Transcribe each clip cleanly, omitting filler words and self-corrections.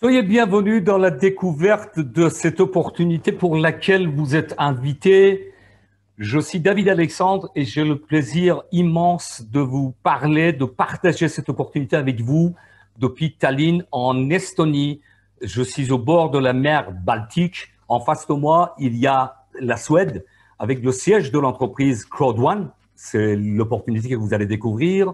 Soyez bienvenus dans la découverte de cette opportunité pour laquelle vous êtes invités. Je suis David Alexandre et j'ai le plaisir immense de vous parler, de partager cette opportunité avec vous depuis Tallinn en Estonie. Je suis au bord de la mer Baltique. En face de moi, il y a la Suède avec le siège de l'entreprise Crowd1. C'est l'opportunité que vous allez découvrir.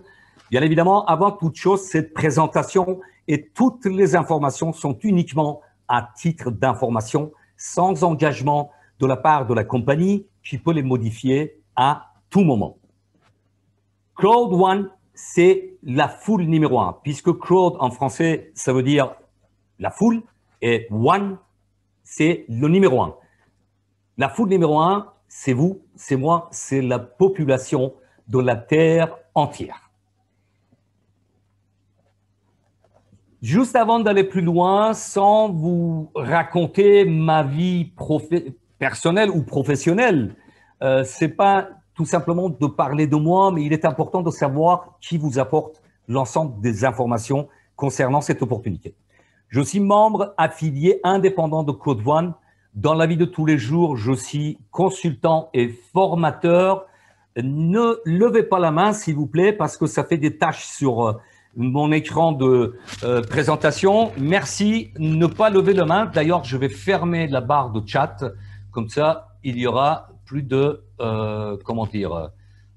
Bien évidemment, avant toute chose, cette présentation et toutes les informations sont uniquement à titre d'information, sans engagement de la part de la compagnie qui peut les modifier à tout moment. Crowd1, c'est la foule numéro 1, puisque crowd en français, ça veut dire la foule, et one, c'est le numéro 1. La foule numéro 1, c'est vous, c'est moi, c'est la population de la Terre entière. Juste avant d'aller plus loin, sans vous raconter ma vie personnelle ou professionnelle, c'est pas tout simplement de parler de moi, mais il est important de savoir qui vous apporte l'ensemble des informations concernant cette opportunité. Je suis membre affilié indépendant de Crowd1. Dans la vie de tous les jours, je suis consultant et formateur. Ne levez pas la main, s'il vous plaît, parce que ça fait des taches sur mon écran de présentation. Merci, ne pas lever la main. D'ailleurs, je vais fermer la barre de chat. Comme ça, il y aura plus de,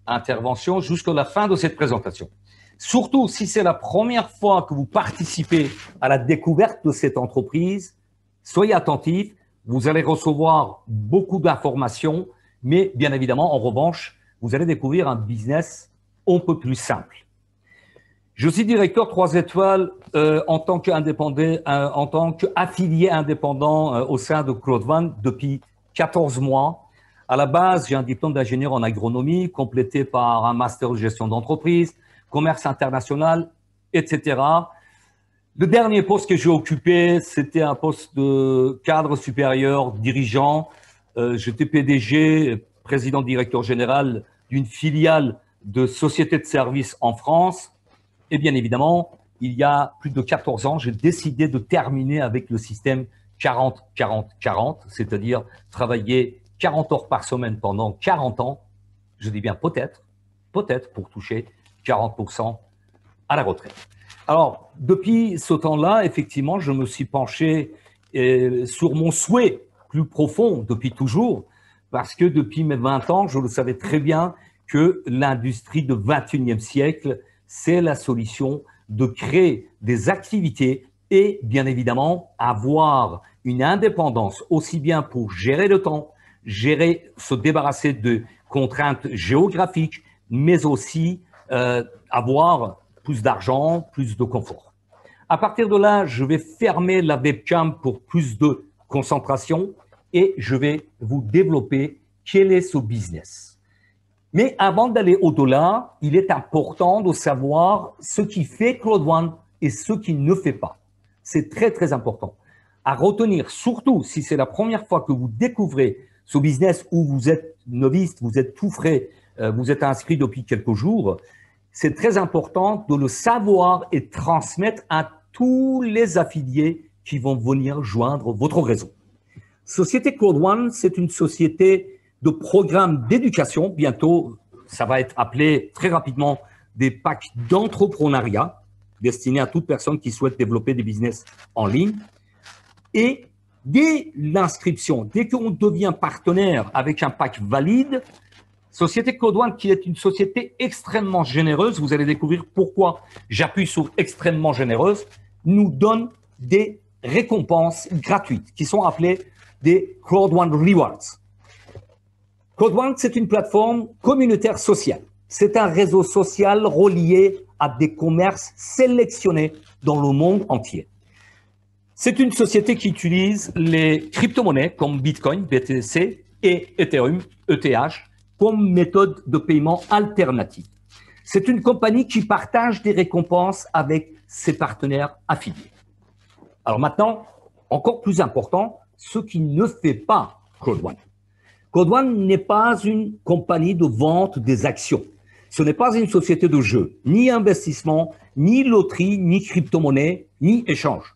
intervention jusqu'à la fin de cette présentation. Surtout, si c'est la première fois que vous participez à la découverte de cette entreprise, soyez attentifs. Vous allez recevoir beaucoup d'informations, mais bien évidemment, en revanche, vous allez découvrir un business un peu plus simple. Je suis directeur 3 étoiles en tant qu'affilié indépendant au sein de Crowd1 depuis 14 mois. À la base, j'ai un diplôme d'ingénieur en agronomie complété par un master de gestion d'entreprise, commerce international, etc. Le dernier poste que j'ai occupé, c'était un poste de cadre supérieur, dirigeant. J'étais PDG, président directeur général d'une filiale de société de services en France. Et bien évidemment, il y a plus de 14 ans, j'ai décidé de terminer avec le système 40-40-40, c'est-à-dire travailler 40 heures par semaine pendant 40 ans. Je dis bien peut-être pour toucher 40% à la retraite. Alors, depuis ce temps-là, effectivement, je me suis penché sur mon souhait plus profond depuis toujours, parce que depuis mes 20 ans, je le savais très bien que l'industrie du 21e siècle, c'est la solution de créer des activités et bien évidemment avoir une indépendance aussi bien pour gérer le temps, se débarrasser de contraintes géographiques, mais aussi avoir plus d'argent, plus de confort. À partir de là, je vais fermer la webcam pour plus de concentration et je vais vous développer quel est ce business. Mais avant d'aller au-delà, il est important de savoir ce qui fait Crowd1 et ce qui ne fait pas. C'est très, très important à retenir, surtout si c'est la première fois que vous découvrez ce business où vous êtes novice, vous êtes tout frais, vous êtes inscrit depuis quelques jours. C'est très important de le savoir et transmettre à tous les affiliés qui vont venir joindre votre réseau. Société Crowd1, c'est une société de programmes d'éducation. Bientôt, ça va être appelé très rapidement des packs d'entrepreneuriat destinés à toute personne qui souhaite développer des business en ligne. Et dès l'inscription, dès qu'on devient partenaire avec un pack valide, Société Crowd1, qui est une société extrêmement généreuse, vous allez découvrir pourquoi j'appuie sur extrêmement généreuse, nous donne des récompenses gratuites qui sont appelées des Crowd1 Rewards. Crowd1, c'est une plateforme communautaire sociale. C'est un réseau social relié à des commerces sélectionnés dans le monde entier. C'est une société qui utilise les crypto-monnaies comme Bitcoin, BTC et Ethereum, ETH, comme méthode de paiement alternative. C'est une compagnie qui partage des récompenses avec ses partenaires affiliés. Alors maintenant, encore plus important, ce qui ne fait pas Crowd1. Crowd1 n'est pas une compagnie de vente des actions. Ce n'est pas une société de jeux, ni investissement, ni loterie, ni crypto-monnaie, ni échange.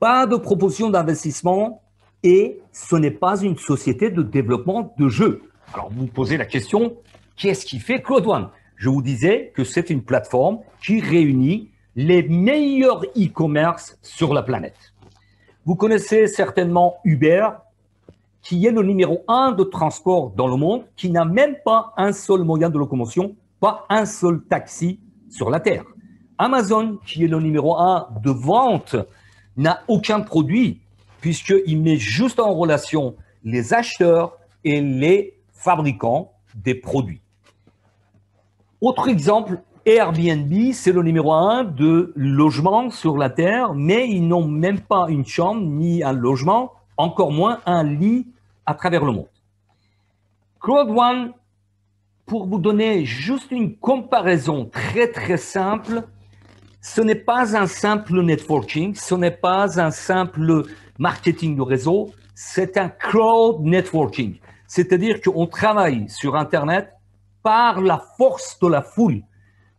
pas de proposition d'investissement et ce n'est pas une société de développement de jeux. Alors, vous vous posez la question, qu'est-ce qui fait Cloud One? Je vous disais que c'est une plateforme qui réunit les meilleurs e-commerce sur la planète. Vous connaissez certainement Uber, qui est le numéro 1 de transport dans le monde, qui n'a même pas un seul moyen de locomotion, pas un seul taxi sur la Terre. Amazon, qui est le numéro 1 de vente, n'a aucun produit, puisqu'il met juste en relation les acheteurs et les fabricants des produits. Autre exemple, Airbnb, c'est le numéro 1 de logement sur la Terre, mais ils n'ont même pas une chambre ni un logement, encore moins un lit à travers le monde. Cloud One, pour vous donner juste une comparaison très simple, ce n'est pas un simple networking, ce n'est pas un simple marketing de réseau, c'est un crowd networking. C'est-à-dire qu'on travaille sur Internet par la force de la foule.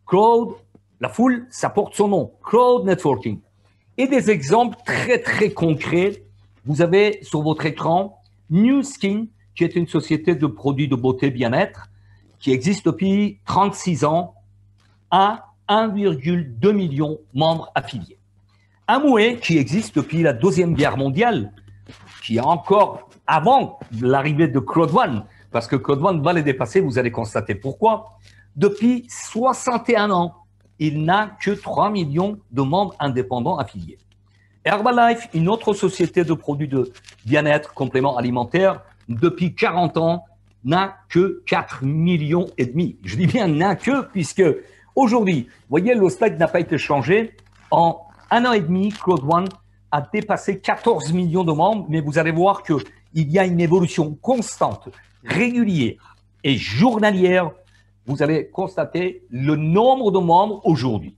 Crowd, la foule, ça porte son nom, crowd networking. Et des exemples très concrets, vous avez sur votre écran Nu Skin, qui est une société de produits de beauté bien-être, qui existe depuis 36 ans, à 1,2 million de membres affiliés. Amway, qui existe depuis la Deuxième Guerre mondiale, qui est encore avant l'arrivée de Cloud One, parce que Cloud One va les dépasser, vous allez constater pourquoi. Depuis 61 ans, il n'a que 3 millions de membres indépendants affiliés. Herbalife, une autre société de produits de bien-être, compléments alimentaires, depuis 40 ans, n'a que 4 millions et demi. Je dis bien n'a que, puisque aujourd'hui, vous voyez, le slide n'a pas été changé. En un an et demi, Cloud One a dépassé 14 millions de membres, mais vous allez voir qu'il y a une évolution constante, régulière et journalière. Vous allez constater le nombre de membres aujourd'hui.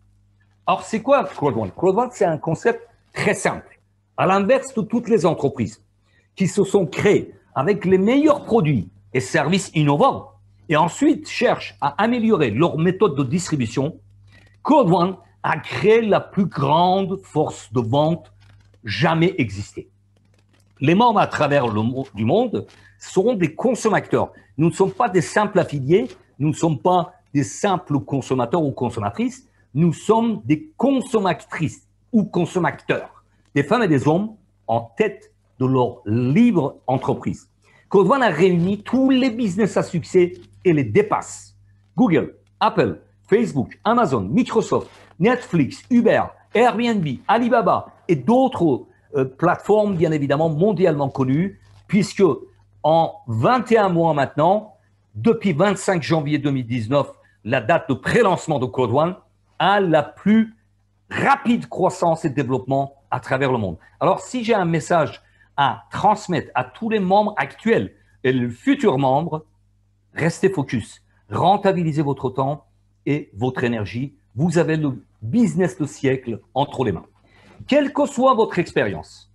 Alors, c'est quoi Cloud One? Cloud One, c'est un concept très simple. À l'inverse de toutes les entreprises qui se sont créées avec les meilleurs produits et services innovants et ensuite cherchent à améliorer leur méthode de distribution, Cloud One a créé la plus grande force de vente jamais existée. Les membres à travers le monde seront des consommateurs. Nous ne sommes pas des simples affiliés, nous ne sommes pas des simples consommateurs ou consommatrices, nous sommes des consommatrices ou consommateurs, des femmes et des hommes en tête de leur libre entreprise. Cloud One a réuni tous les business à succès et les dépasse. Google, Apple, Facebook, Amazon, Microsoft, Netflix, Uber, Airbnb, Alibaba et d'autres plateformes bien évidemment mondialement connues, puisque en 21 mois maintenant, depuis 25 janvier 2019, la date de pré-lancement de Cloud One, a la plus rapide croissance et développement à travers le monde. Alors, si j'ai un message à transmettre à tous les membres actuels et les futurs membres, restez focus, rentabilisez votre temps et votre énergie. Vous avez le business de siècle entre les mains. Quelle que soit votre expérience,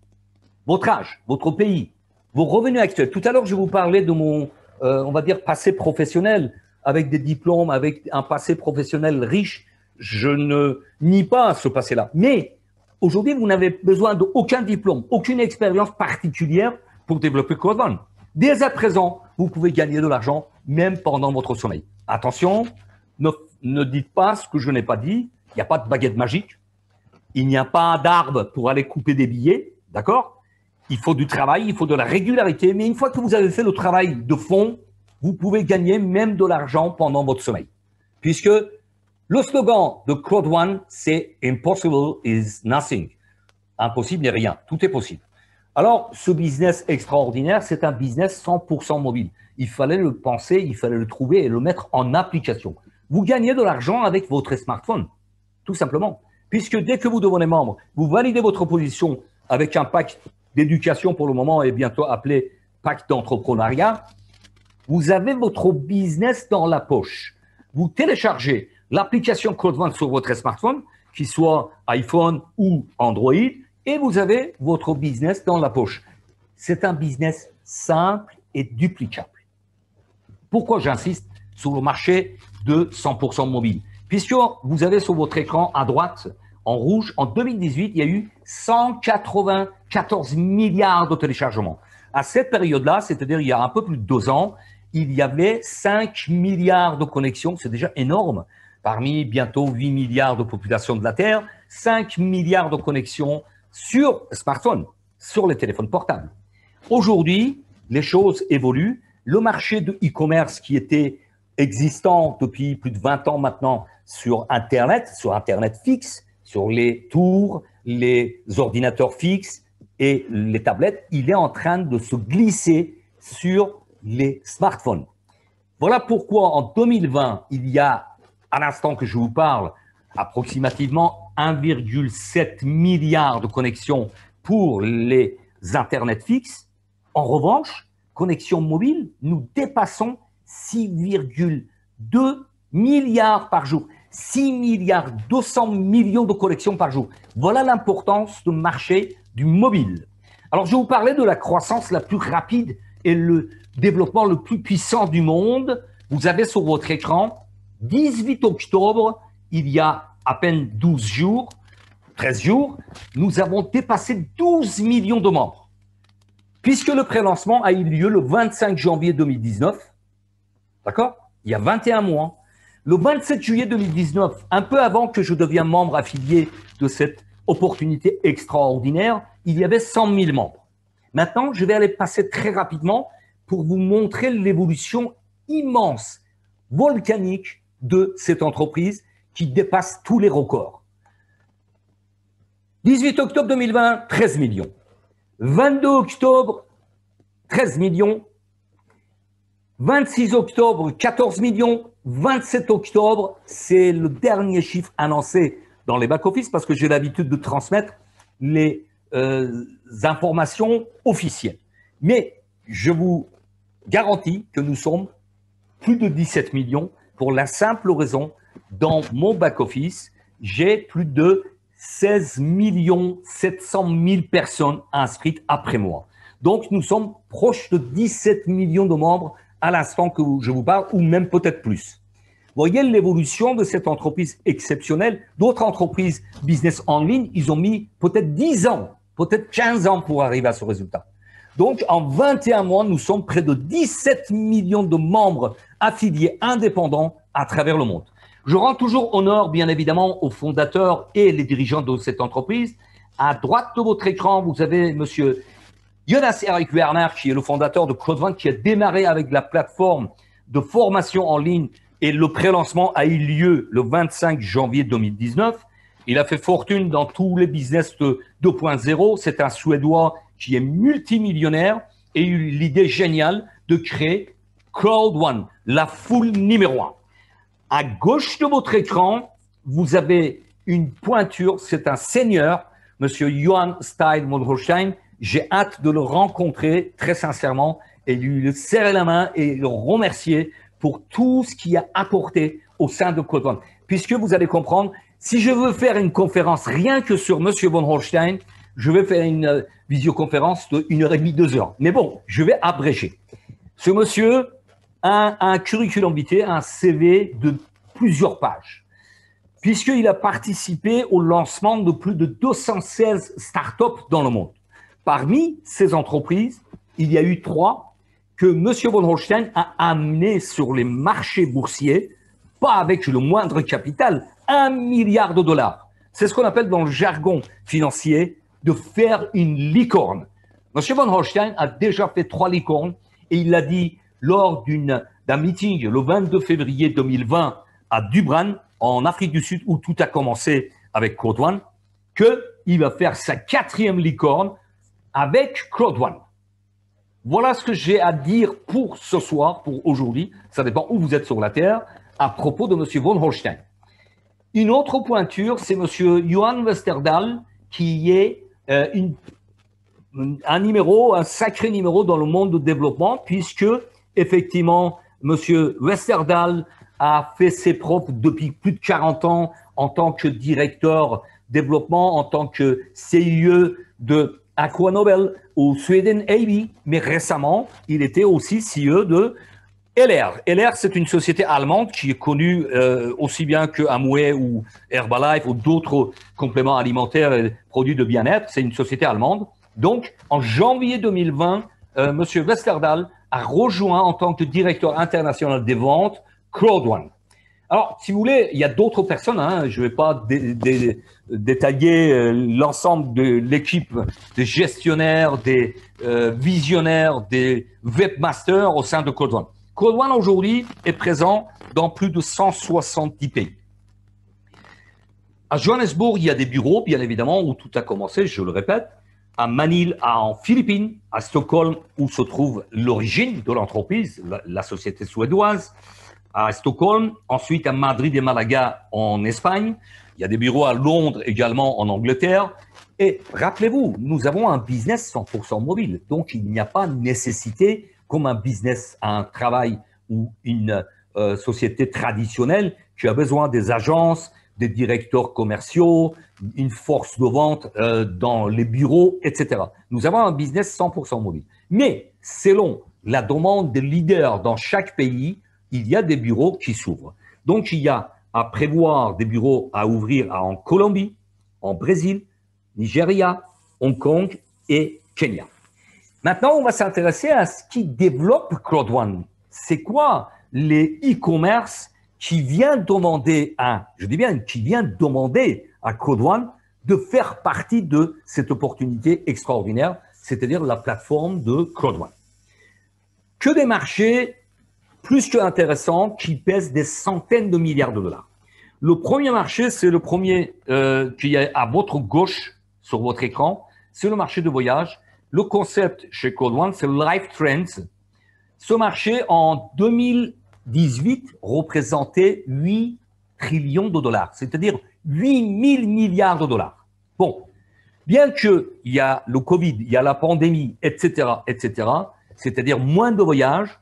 votre âge, votre pays, vos revenus actuels. Tout à l'heure, je vous parlais de mon, on va dire, passé professionnel, avec des diplômes, avec un passé professionnel riche. Je ne nie pas ce passé-là. Mais aujourd'hui, vous n'avez besoin d'aucun diplôme, aucune expérience particulière pour développer Cloud One. Dès à présent, vous pouvez gagner de l'argent, même pendant votre sommeil. Attention, ne dites pas ce que je n'ai pas dit. Il n'y a pas de baguette magique. Il n'y a pas d'arbre pour aller couper des billets, d'accord? Il faut du travail, il faut de la régularité. Mais une fois que vous avez fait le travail de fond, vous pouvez gagner même de l'argent pendant votre sommeil. Puisque le slogan de Cloud One, c'est « Impossible is nothing ». Impossible n'est rien, tout est possible. Alors, ce business extraordinaire, c'est un business 100% mobile. Il fallait le penser, il fallait le trouver et le mettre en application. Vous gagnez de l'argent avec votre smartphone, tout simplement. Puisque dès que vous devenez membre, vous validez votre position avec un pack d'éducation pour le moment et bientôt appelé pack d'entrepreneuriat, vous avez votre business dans la poche. Vous téléchargez l'application Cloud One sur votre smartphone, qu'il soit iPhone ou Android, et vous avez votre business dans la poche. C'est un business simple et duplicable. Pourquoi j'insiste sur le marché de 100% mobile? Puisque vous avez sur votre écran à droite, En rouge, en 2018, il y a eu 194 milliards de téléchargements. À cette période-là, c'est-à-dire il y a un peu plus de 2 ans, il y avait 5 milliards de connexions. C'est déjà énorme. Parmi bientôt 8 milliards de population de la Terre, 5 milliards de connexions sur smartphone, sur les téléphones portables. Aujourd'hui, les choses évoluent. Le marché de e-commerce qui était existant depuis plus de 20 ans maintenant sur Internet fixe, sur les tours, les ordinateurs fixes et les tablettes, il est en train de se glisser sur les smartphones. Voilà pourquoi en 2020, il y a, à l'instant que je vous parle, approximativement 1,7 milliard de connexions pour les Internet fixes. En revanche, connexion mobile, nous dépassons 6,2 milliards par jour. 6 milliards 200 millions de connexions par jour. Voilà l'importance du marché du mobile. Alors, je vais vous parler de la croissance la plus rapide et le développement le plus puissant du monde. Vous avez sur votre écran, 18 octobre, il y a à peine 12 jours, 13 jours, nous avons dépassé 12 millions de membres. Puisque le prélancement a eu lieu le 25 janvier 2019, d'accord? Il y a 21 mois. Le 27 juillet 2019, un peu avant que je devienne membre affilié de cette opportunité extraordinaire, il y avait 100 000 membres. Maintenant, je vais aller passer très rapidement pour vous montrer l'évolution immense, volcanique de cette entreprise qui dépasse tous les records. 18 octobre 2020, 13 millions. 22 octobre, 13 millions. 26 octobre, 14 millions. 27 octobre, c'est le dernier chiffre annoncé dans les back-office parce que j'ai l'habitude de transmettre les informations officielles. Mais je vous garantis que nous sommes plus de 17 millions pour la simple raison, dans mon back-office, j'ai plus de 16 700 000 personnes inscrites après moi. Donc, nous sommes proches de 17 millions de membres à l'instant que je vous parle, ou même peut-être plus. Vous voyez l'évolution de cette entreprise exceptionnelle. D'autres entreprises business en ligne, ils ont mis peut-être 10 ans, peut-être 15 ans pour arriver à ce résultat. Donc, en 21 mois, nous sommes près de 17 millions de membres affiliés indépendants à travers le monde. Je rends toujours honneur, bien évidemment, aux fondateurs et les dirigeants de cette entreprise. À droite de votre écran, vous avez monsieur Jonas Erik Werner, qui est le fondateur de Cloudvan, qui a démarré avec la plateforme de formation en ligne et le prélancement a eu lieu le 25 janvier 2019. Il a fait fortune dans tous les business de 2.0. C'est un Suédois qui est multimillionnaire et a eu l'idée géniale de créer Cloudvan, la foule numéro 1. À gauche de votre écran, vous avez une pointure, c'est un seigneur, monsieur Johan Stein Modrostein. J'ai hâte de le rencontrer très sincèrement et lui serrer la main et le remercier pour tout ce qu'il a apporté au sein de Cloudvan. Puisque vous allez comprendre, si je veux faire une conférence rien que sur monsieur von Holstein, je vais faire une visioconférence de 1h30, 2 heures. Mais bon, je vais abréger. Ce monsieur a un curriculum vitae, un CV de plusieurs pages, puisqu'il a participé au lancement de plus de 216 startups dans le monde. Parmi ces entreprises, il y a eu 3 que M. von Holstein a amené sur les marchés boursiers, pas avec le moindre capital, 1 milliard de dollars. C'est ce qu'on appelle dans le jargon financier de faire une licorne. M. von Holstein a déjà fait 3 licornes et il l'a dit lors d'un meeting le 22 février 2020 à Dubran, en Afrique du Sud, où tout a commencé avec Cloudvan, qu'il va faire sa 4e licorne avec Cloudvan. Voilà ce que j'ai à dire pour ce soir, pour aujourd'hui. Ça dépend où vous êtes sur la Terre, à propos de M. von Holstein. Une autre pointure, c'est M. Johan Westerdahl, qui est un sacré numéro dans le monde du développement, puisque, effectivement, M. Westerdahl a fait ses preuves depuis plus de 40 ans en tant que directeur développement, en tant que CIE de Aqua Nobel ou Sweden AB, mais récemment, il était aussi CIE de LR, c'est une société allemande qui est connue aussi bien que Amway ou Herbalife ou d'autres compléments alimentaires et produits de bien-être. C'est une société allemande. Donc, en janvier 2020, M. Westerdahl a rejoint en tant que directeur international des ventes Crowd1. Alors, si vous voulez, il y a d'autres personnes, hein, je ne vais pas détailler l'ensemble de l'équipe des gestionnaires, des visionnaires, des webmasters au sein de Crowd1. Crowd1 aujourd'hui est présent dans plus de 170 pays. À Johannesburg, il y a des bureaux, bien évidemment, où tout a commencé, je le répète. À Manille, en Philippines, à Stockholm, où se trouve l'origine de l'entreprise, la société suédoise, à Stockholm, ensuite à Madrid et Malaga en Espagne. Il y a des bureaux à Londres également en Angleterre. Et rappelez-vous, nous avons un business 100% mobile. Donc, il n'y a pas nécessité, comme un business, un travail ou une société traditionnelle, qui a besoin des agences, des directeurs commerciaux, une force de vente dans les bureaux, etc. Nous avons un business 100% mobile. Mais selon la demande des leaders dans chaque pays, il y a des bureaux qui s'ouvrent. Donc, il y a à prévoir des bureaux à ouvrir en Colombie, en Brésil, Nigeria, Hong Kong et Kenya. Maintenant, on va s'intéresser à ce qui développe Crowd1. C'est quoi les e-commerce qui vient demander je dis bien, qui vient demander à Crowd1 de faire partie de cette opportunité extraordinaire, c'est-à-dire la plateforme de Crowd1. Que des marchés plus qu'intéressants qui pèsent des centaines de milliards de dollars. Le premier marché, c'est le premier qui est à votre gauche sur votre écran, c'est le marché de voyage. Le concept chez Crowd1, c'est Life Trends. Ce marché, en 2018, représentait 8 trillions de dollars, c'est-à-dire 8 000 milliards de dollars. Bon, bien qu'il y a le Covid, il y a la pandémie, etc., c'est-à-dire moins de voyages,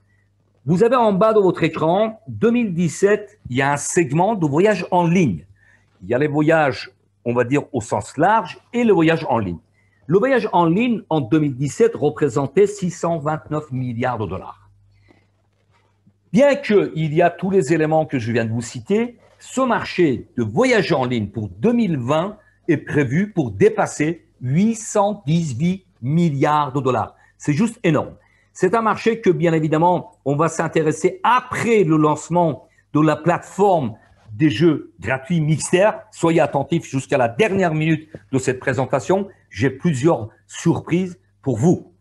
vous avez en bas de votre écran, 2017, il y a un segment de voyage en ligne. Il y a les voyages, on va dire, au sens large et le voyage en ligne. Le voyage en ligne, en 2017, représentait 629 milliards de dollars. Bien qu'il y a tous les éléments que je viens de vous citer, ce marché de voyage en ligne pour 2020 est prévu pour dépasser 818 milliards de dollars. C'est juste énorme. C'est un marché que, bien évidemment, on va s'intéresser après le lancement de la plateforme des jeux gratuits Mixter. Soyez attentifs jusqu'à la dernière minute de cette présentation. J'ai plusieurs surprises pour vous.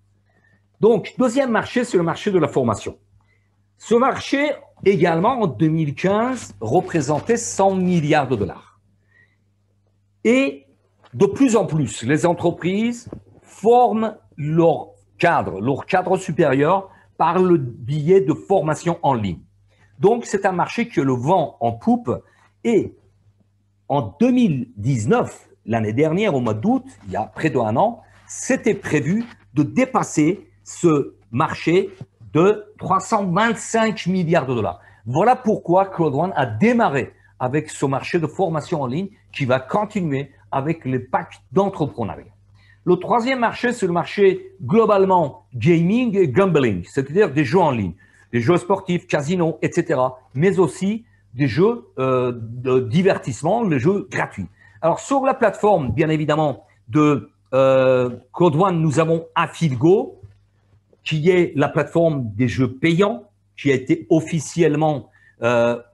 Donc, deuxième marché, c'est le marché de la formation. Ce marché, également, en 2015, représentait 100 milliards de dollars. Et de plus en plus, les entreprises forment leur cadre supérieur par le biais de formation en ligne. Donc, c'est un marché que le vent en poupe. Et en 2019, l'année dernière, au mois d'août, il y a près d'un an, c'était prévu de dépasser ce marché de 325 milliards de dollars. Voilà pourquoi Crowd1 a démarré avec ce marché de formation en ligne qui va continuer avec les packs d'entrepreneuriat. Le troisième marché, c'est le marché globalement gaming et gambling, c'est-à-dire des jeux en ligne, des jeux sportifs, casinos, etc., mais aussi des jeux de divertissement, les jeux gratuits. Alors, sur la plateforme, bien évidemment, de Crowd1, nous avons Affilgo, qui est la plateforme des jeux payants, qui a été officiellement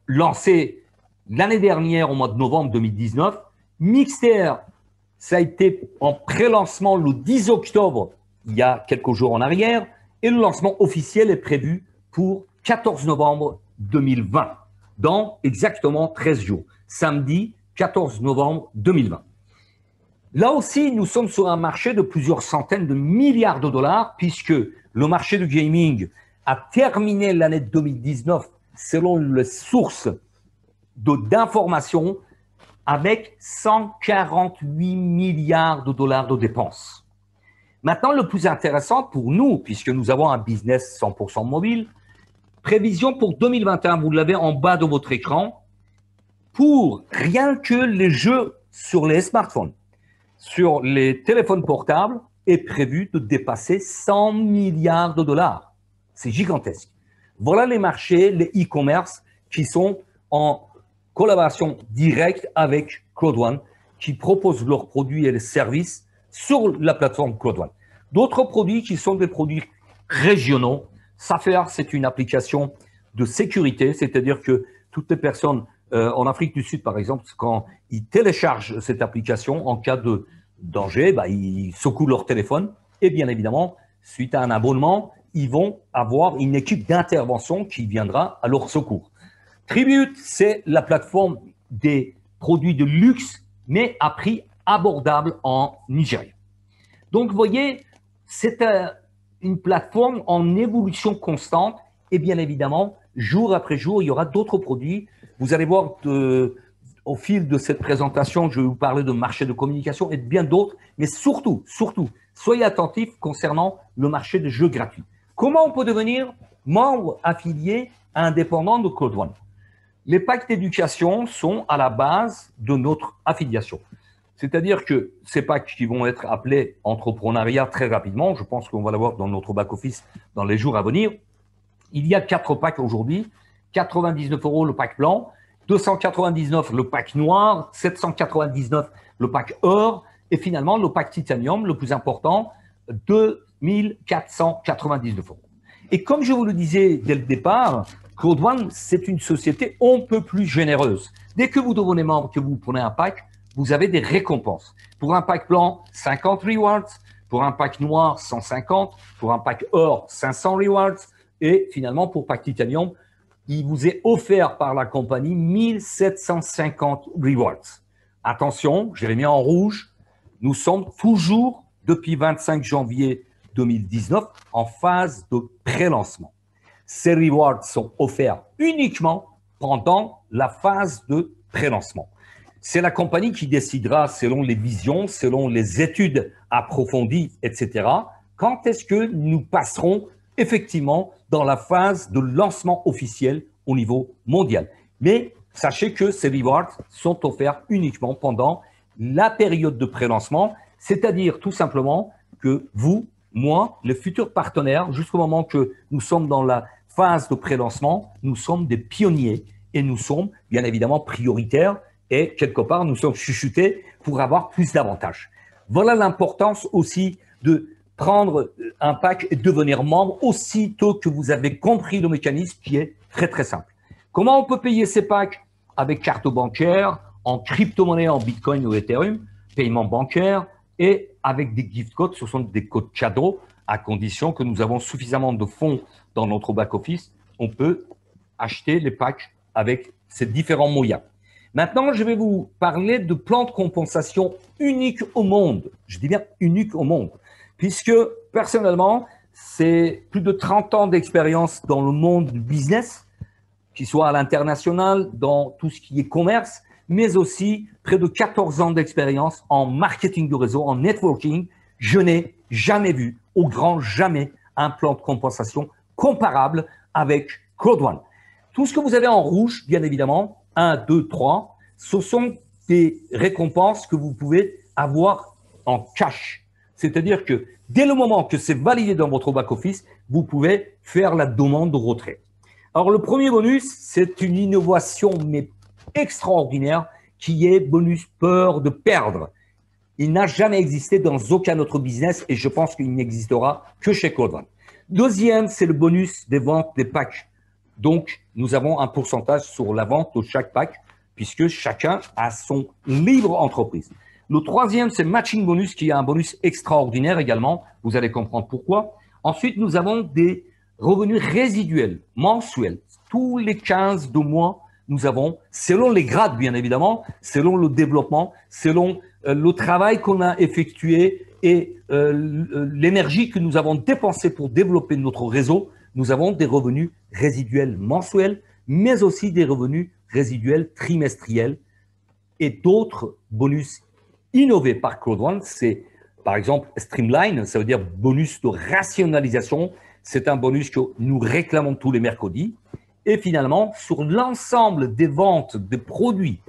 lancée l'année dernière, au mois de novembre 2019. Mixter, ça a été en pré-lancement le 10 octobre, il y a quelques jours en arrière, et le lancement officiel est prévu pour 14 novembre 2020, dans exactement 13 jours, samedi 14 novembre 2020. Là aussi, nous sommes sur un marché de plusieurs centaines de milliards de dollars, puisque le marché du gaming a terminé l'année 2019, selon les sources d'informations, avec 148 milliards de dollars de dépenses. Maintenant, le plus intéressant pour nous, puisque nous avons un business 100% mobile, prévision pour 2021, vous l'avez en bas de votre écran, pour rien que les jeux sur les smartphones, sur les téléphones portables, est prévu de dépasser 100 milliards de dollars. C'est gigantesque. Voilà les marchés, les e-commerce qui sont en collaboration directe avec Claude One, qui proposent leurs produits et les services sur la plateforme Claude One. D'autres produits qui sont des produits régionaux. Safer, c'est une application de sécurité, c'est-à-dire que toutes les personnes en Afrique du Sud, par exemple, quand ils téléchargent cette application, en cas de danger, ils secouent leur téléphone et bien évidemment, suite à un abonnement, ils vont avoir une équipe d'intervention qui viendra à leur secours. Tribute, c'est la plateforme des produits de luxe, mais à prix abordable en Nigeria. Donc, vous voyez, c'est une plateforme en évolution constante et bien évidemment, jour après jour, il y aura d'autres produits. Vous allez voir au fil de cette présentation, je vais vous parler de marché de communication et de bien d'autres, mais surtout, soyez attentifs concernant le marché des jeux gratuits. Comment on peut devenir membre affilié indépendant de Claude One? Les packs d'éducation sont à la base de notre affiliation. C'est-à-dire que ces packs qui vont être appelés entrepreneuriat très rapidement, je pense qu'on va l'avoir dans notre back-office dans les jours à venir. Il y a 4 packs aujourd'hui, 99 € le pack blanc, 299 le pack noir, 799 le pack or, et finalement le pack titanium, le plus important, 2499 €. Et comme je vous le disais dès le départ, Claude One, c'est une société on peut plus généreuse. Dès que vous devenez membre, que vous prenez un pack, vous avez des récompenses. Pour un pack blanc, 50 rewards. Pour un pack noir, 150. Pour un pack or, 500 rewards. Et finalement, pour pack titanium, il vous est offert par la compagnie 1750 rewards. Attention, je l'ai mis en rouge. Nous sommes toujours, depuis 25 janvier 2019, en phase de pré-lancement. Ces rewards sont offerts uniquement pendant la phase de pré-lancement. C'est la compagnie qui décidera, selon les visions, selon les études approfondies, etc., quand est-ce que nous passerons effectivement dans la phase de lancement officiel au niveau mondial. Mais sachez que ces rewards sont offerts uniquement pendant la période de pré-lancement, c'est-à-dire tout simplement que vous, moi, les futurs partenaires, jusqu'au moment que nous sommes dans la phase de pré-lancement, nous sommes des pionniers et nous sommes bien évidemment prioritaires et quelque part nous sommes chuchotés pour avoir plus d'avantages. Voilà l'importance aussi de prendre un pack et devenir membre aussitôt que vous avez compris le mécanisme qui est très très simple. Comment on peut payer ces packs? Avec carte bancaire, en crypto-monnaie, en Bitcoin ou Ethereum, paiement bancaire et avec des gift codes, ce sont des codes cadeaux à condition que nous avons suffisamment de fonds dans notre back-office, on peut acheter les packs avec ces différents moyens. Maintenant, je vais vous parler de plans de compensation unique au monde. Je dis bien unique au monde, puisque personnellement, c'est plus de 30 ans d'expérience dans le monde du business, qu'il soit à l'international, dans tout ce qui est commerce, mais aussi près de 14 ans d'expérience en marketing de réseau, en networking. Je n'ai jamais vu, au grand jamais, un plan de compensation comparable avec Claude One. Tout ce que vous avez en rouge, bien évidemment, 1, 2, 3, ce sont des récompenses que vous pouvez avoir en cash. C'est-à-dire que dès le moment que c'est validé dans votre back-office, vous pouvez faire la demande de retrait. Alors, le premier bonus, c'est une innovation, mais extraordinaire, qui est bonus peur de perdre. Il n'a jamais existé dans aucun autre business et je pense qu'il n'existera que chez Claude One. Deuxième, c'est le bonus des ventes des packs. Donc, nous avons un pourcentage sur la vente de chaque pack puisque chacun a son libre entreprise. Le troisième, c'est matching bonus qui est un bonus extraordinaire également. Vous allez comprendre pourquoi. Ensuite, nous avons des revenus résiduels mensuels. Tous les 15 de mois, nous avons, selon les grades bien évidemment, selon le développement, selon le travail qu'on a effectué et l'énergie que nous avons dépensée pour développer notre réseau, nous avons des revenus résiduels mensuels, mais aussi des revenus résiduels trimestriels et d'autres bonus innovés par Claude One. C'est par exemple Streamline, ça veut dire bonus de rationalisation. C'est un bonus que nous réclamons tous les mercredis. Et finalement, sur l'ensemble des ventes des produits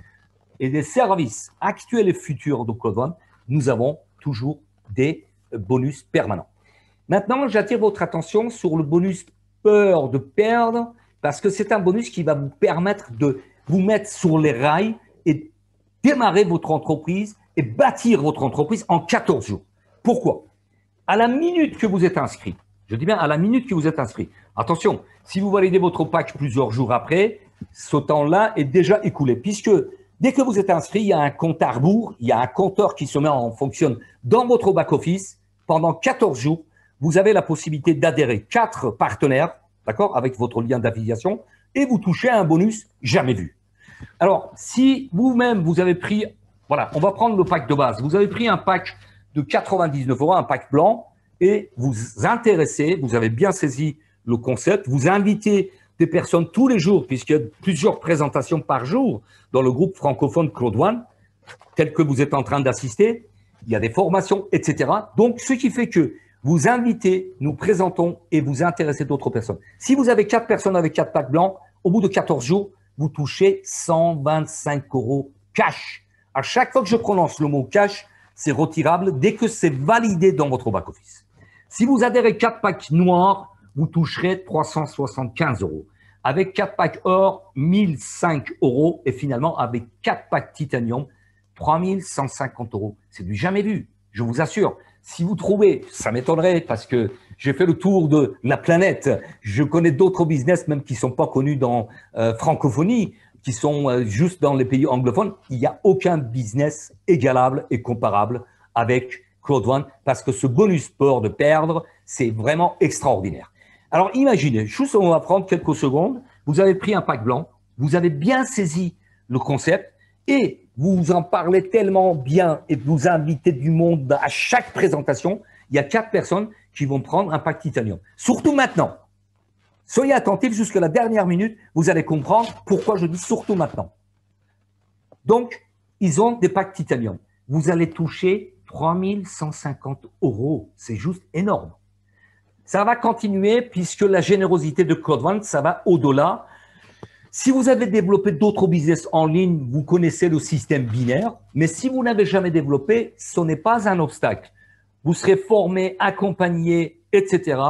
et des services actuels et futurs de Claude One, nous avons toujours des bonus permanents. Maintenant, j'attire votre attention sur le bonus peur de perdre parce que c'est un bonus qui va vous permettre de vous mettre sur les rails et démarrer votre entreprise et bâtir votre entreprise en 14 jours. Pourquoi? À la minute que vous êtes inscrit, je dis bien à la minute que vous êtes inscrit, attention, si vous validez votre pack plusieurs jours après, ce temps-là est déjà écoulé, puisque dès que vous êtes inscrit, il y a un compte à rebours, il y a un compteur qui se met en fonction dans votre back-office. Pendant 14 jours, vous avez la possibilité d'adhérer 4 partenaires, d'accord, avec votre lien d'affiliation, et vous touchez un bonus jamais vu. Alors, si vous-même, vous avez pris, voilà, on va prendre le pack de base. Vous avez pris un pack de 99 €, un pack blanc, et vous intéressez, vous avez bien saisi le concept, vous invitez des personnes tous les jours, puisqu'il y a plusieurs présentations par jour dans le groupe francophone Claude One, tel que vous êtes en train d'assister, il y a des formations, etc. Donc, ce qui fait que vous invitez, nous présentons et vous intéressez d'autres personnes. Si vous avez 4 personnes avec 4 packs blancs, au bout de 14 jours, vous touchez 125 € cash. À chaque fois que je prononce le mot cash, c'est retirable dès que c'est validé dans votre back-office. Si vous adhérez 4 packs noirs, vous toucherez 375 €. Avec 4 packs or, 1005 € et finalement avec 4 packs titanium, 3150 €. C'est du jamais vu, je vous assure. Si vous trouvez, ça m'étonnerait parce que j'ai fait le tour de la planète. Je connais d'autres business même qui ne sont pas connus dans francophonie, qui sont juste dans les pays anglophones. Il n'y a aucun business égalable et comparable avec Claude One parce que ce bonus peur de perdre, c'est vraiment extraordinaire. Alors imaginez, juste on va prendre quelques secondes, vous avez pris un pack blanc, vous avez bien saisi le concept et vous en parlez tellement bien et vous invitez du monde à chaque présentation. Il y a 4 personnes qui vont prendre un pack titanium. Surtout maintenant. Soyez attentifs jusqu'à la dernière minute. Vous allez comprendre pourquoi je dis surtout maintenant. Donc, ils ont des packs titanium. Vous allez toucher 3150 €. C'est juste énorme. Ça va continuer puisque la générosité de Claude One, ça va au-delà. Si vous avez développé d'autres business en ligne, vous connaissez le système binaire, mais si vous n'avez jamais développé, ce n'est pas un obstacle. Vous serez formé, accompagné, etc.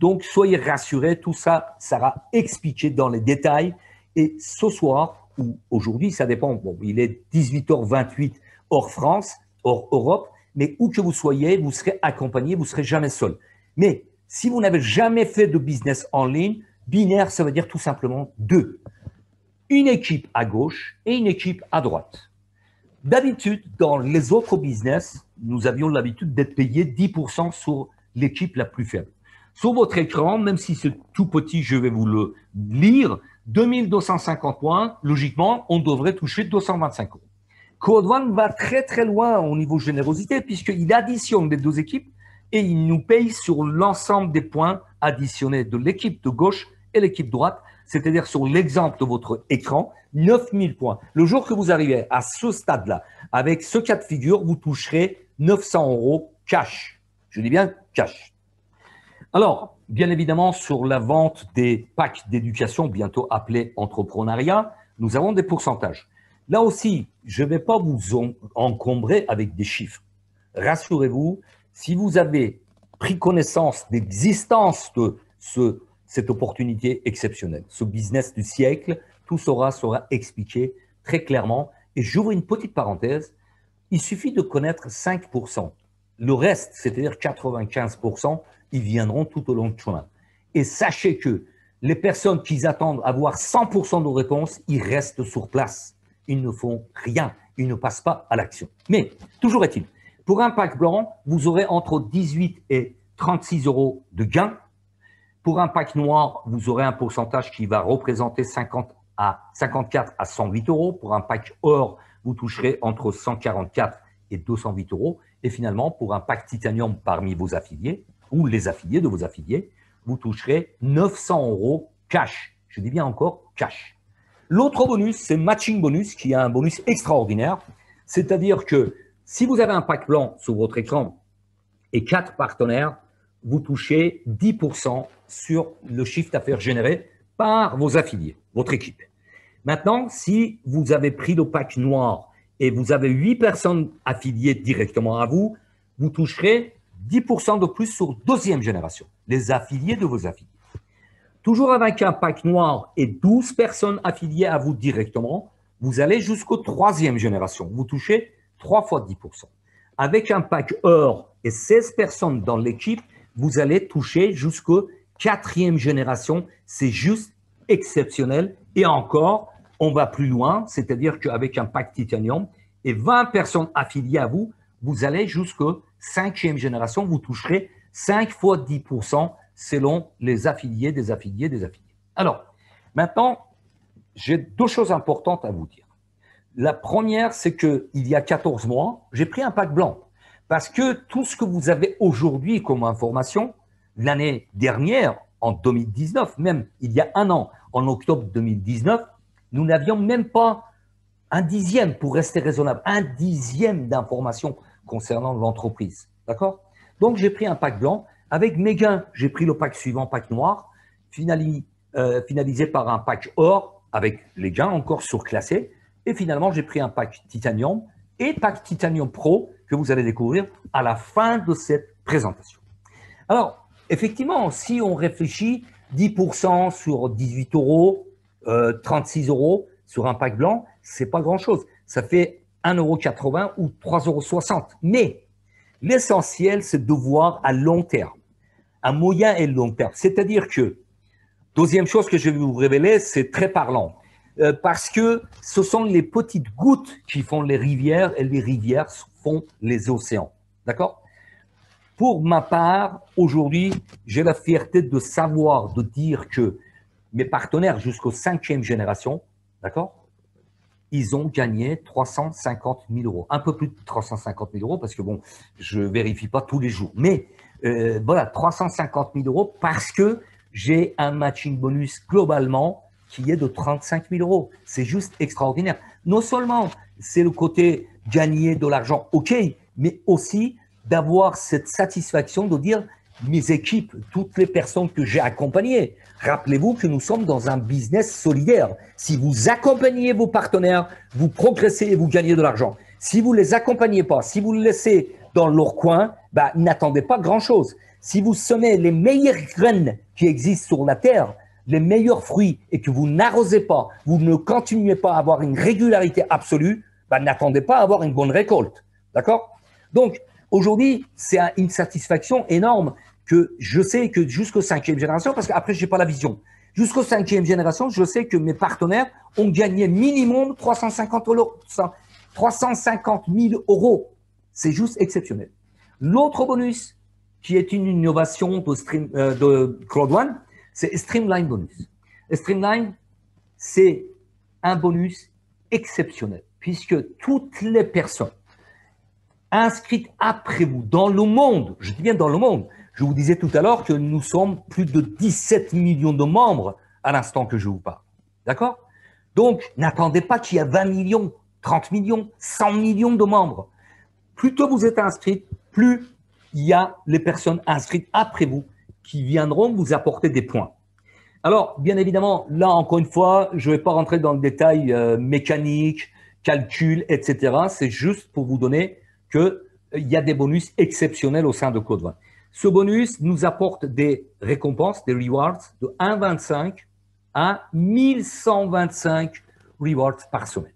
Donc, soyez rassurés, tout ça sera expliqué dans les détails. Et ce soir, ou aujourd'hui, ça dépend, bon, il est 18h28 hors France, hors Europe, mais où que vous soyez, vous serez accompagné, vous ne serez jamais seul. Mais si vous n'avez jamais fait de business en ligne, binaire, ça veut dire tout simplement 2. Une équipe à gauche et une équipe à droite. D'habitude, dans les autres business, nous avions l'habitude d'être payé 10% sur l'équipe la plus faible. Sur votre écran, même si c'est tout petit, je vais vous le lire, 2250 points, logiquement, on devrait toucher 225 €. Claude One va très très loin au niveau générosité puisqu'il additionne les 2 équipes et il nous paye sur l'ensemble des points additionnés de l'équipe de gauche et l'équipe droite, c'est-à-dire sur l'exemple de votre écran, 9000 points. Le jour que vous arrivez à ce stade-là, avec ce cas de figure, vous toucherez 900 € cash. Je dis bien cash. Alors, bien évidemment, sur la vente des packs d'éducation, bientôt appelés entrepreneuriat, nous avons des pourcentages. Là aussi, je ne vais pas vous encombrer avec des chiffres. Rassurez-vous, si vous avez pris connaissance d'existence de cette opportunité exceptionnelle, ce business du siècle, tout sera expliqué très clairement. Et j'ouvre une petite parenthèse, il suffit de connaître 5%. Le reste, c'est-à-dire 95%, ils viendront tout au long du chemin. Et sachez que les personnes qui attendent avoir 100% de réponses, ils restent sur place. Ils ne font rien, ils ne passent pas à l'action. Mais, toujours est-il, pour un pack blanc, vous aurez entre 18 et 36 € de gain. Pour un pack noir, vous aurez un pourcentage qui va représenter 54 à 108 €. Pour un pack or, vous toucherez entre 144 et 208 €. Et finalement, pour un pack titanium parmi vos affiliés, ou les affiliés de vos affiliés, vous toucherez 900 € cash. Je dis bien encore cash. L'autre bonus, c'est matching bonus, qui est un bonus extraordinaire. C'est-à-dire que si vous avez un pack blanc sur votre écran et 4 partenaires, vous touchez 10% sur le chiffre d'affaires généré par vos affiliés, votre équipe. Maintenant, si vous avez pris le pack noir et vous avez 8 personnes affiliées directement à vous, vous toucherez 10% de plus sur deuxième génération, les affiliés de vos affiliés. Toujours avec un pack noir et 12 personnes affiliées à vous directement, vous allez jusqu'au 3e génération. Vous touchez 3 fois 10%. Avec un pack or et 16 personnes dans l'équipe, vous allez toucher jusqu'au 4e génération. C'est juste exceptionnel. Et encore, on va plus loin, c'est-à-dire qu'avec un pack titanium et 20 personnes affiliées à vous, vous allez jusqu'au 5e génération. Vous toucherez 5 fois 10% selon les affiliés, des affiliés, des affiliés. Alors, maintenant, j'ai 2 choses importantes à vous dire. La première, c'est qu'il y a 14 mois, j'ai pris un pack blanc. Parce que tout ce que vous avez aujourd'hui comme information, l'année dernière, en 2019, même il y a un an, en octobre 2019, nous n'avions même pas un dixième, pour rester raisonnable, un dixième d'informations concernant l'entreprise. D'accord? Donc, j'ai pris un pack blanc. Avec mes gains, j'ai pris le pack suivant, pack noir, finalisé par un pack or, avec les gains encore surclassés. Et finalement, j'ai pris un pack titanium et pack titanium pro que vous allez découvrir à la fin de cette présentation. Alors, effectivement, si on réfléchit 10% sur 18 euros, 36 euros sur un pack blanc, c'est pas grand-chose. Ça fait 1,80 € ou 3,60 €. Mais l'essentiel, c'est de voir à long terme, à moyen et long terme. C'est-à-dire que, deuxième chose que je vais vous révéler, c'est très parlant. Parce que ce sont les petites gouttes qui font les rivières et les rivières font les océans. D'accord? Pour ma part, aujourd'hui, j'ai la fierté de savoir, de dire que mes partenaires jusqu'aux 5e génération, d'accord, ils ont gagné 350 000 €. Un peu plus de 350 000 € parce que bon, je vérifie pas tous les jours. Mais voilà, 350 000 € parce que j'ai un matching bonus globalement qui est de 35 000 €. C'est juste extraordinaire. Non seulement c'est le côté gagner de l'argent, ok, mais aussi d'avoir cette satisfaction de dire mes équipes, toutes les personnes que j'ai accompagnées. Rappelez-vous que nous sommes dans un business solidaire. Si vous accompagnez vos partenaires, vous progressez et vous gagnez de l'argent. Si vous ne les accompagnez pas, si vous les laissez dans leur coin, bah, n'attendez pas grand-chose. Si vous semez les meilleures graines qui existent sur la terre, les meilleurs fruits et que vous n'arrosez pas, vous ne continuez pas à avoir une régularité absolue, bah, n'attendez pas à avoir une bonne récolte. D'accord? Donc, aujourd'hui, c'est une satisfaction énorme que je sais que jusqu'au 5e génération, parce qu'après, je n'ai pas la vision. Jusqu'au 5e génération, je sais que mes partenaires ont gagné minimum 350 000 €. C'est juste exceptionnel. L'autre bonus, qui est une innovation de Cloud1, c'est Streamline Bonus. Streamline, c'est un bonus exceptionnel, puisque toutes les personnes inscrites après vous dans le monde, je dis bien dans le monde, je vous disais tout à l'heure que nous sommes plus de 17 millions de membres à l'instant que je vous parle. D'accord? Donc, n'attendez pas qu'il y ait 20 millions, 30 millions, 100 millions de membres. Plus tôt vous êtes inscrits, plus il y a les personnes inscrites après vous qui viendront vous apporter des points. Alors, bien évidemment, là, encore une fois, je ne vais pas rentrer dans le détail mécanique, calcul, etc. C'est juste pour vous donner qu'il y a des bonus exceptionnels au sein de Cloud1. Ce bonus nous apporte des récompenses, des rewards de 1,25 à 1125 rewards par semaine.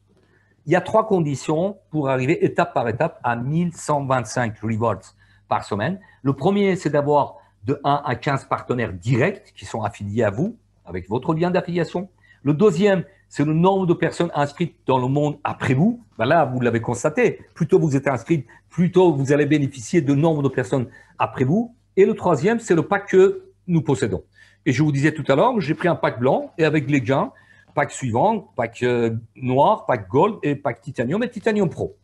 Il y a 3 conditions pour arriver étape par étape à 1125 rewards par semaine. Le premier, c'est d'avoir de 1 à 15 partenaires directs qui sont affiliés à vous avec votre lien d'affiliation. Le deuxième, c'est le nombre de personnes inscrites dans le monde après vous. Ben là, vous l'avez constaté. Plus tôt vous êtes inscrit, plus tôt vous allez bénéficier de nombre de personnes après vous. Et le troisième, c'est le pack que nous possédons. Et je vous disais tout à l'heure, j'ai pris un pack blanc et avec les gains, pack suivant, pack noir, pack gold et pack titanium et titanium pro.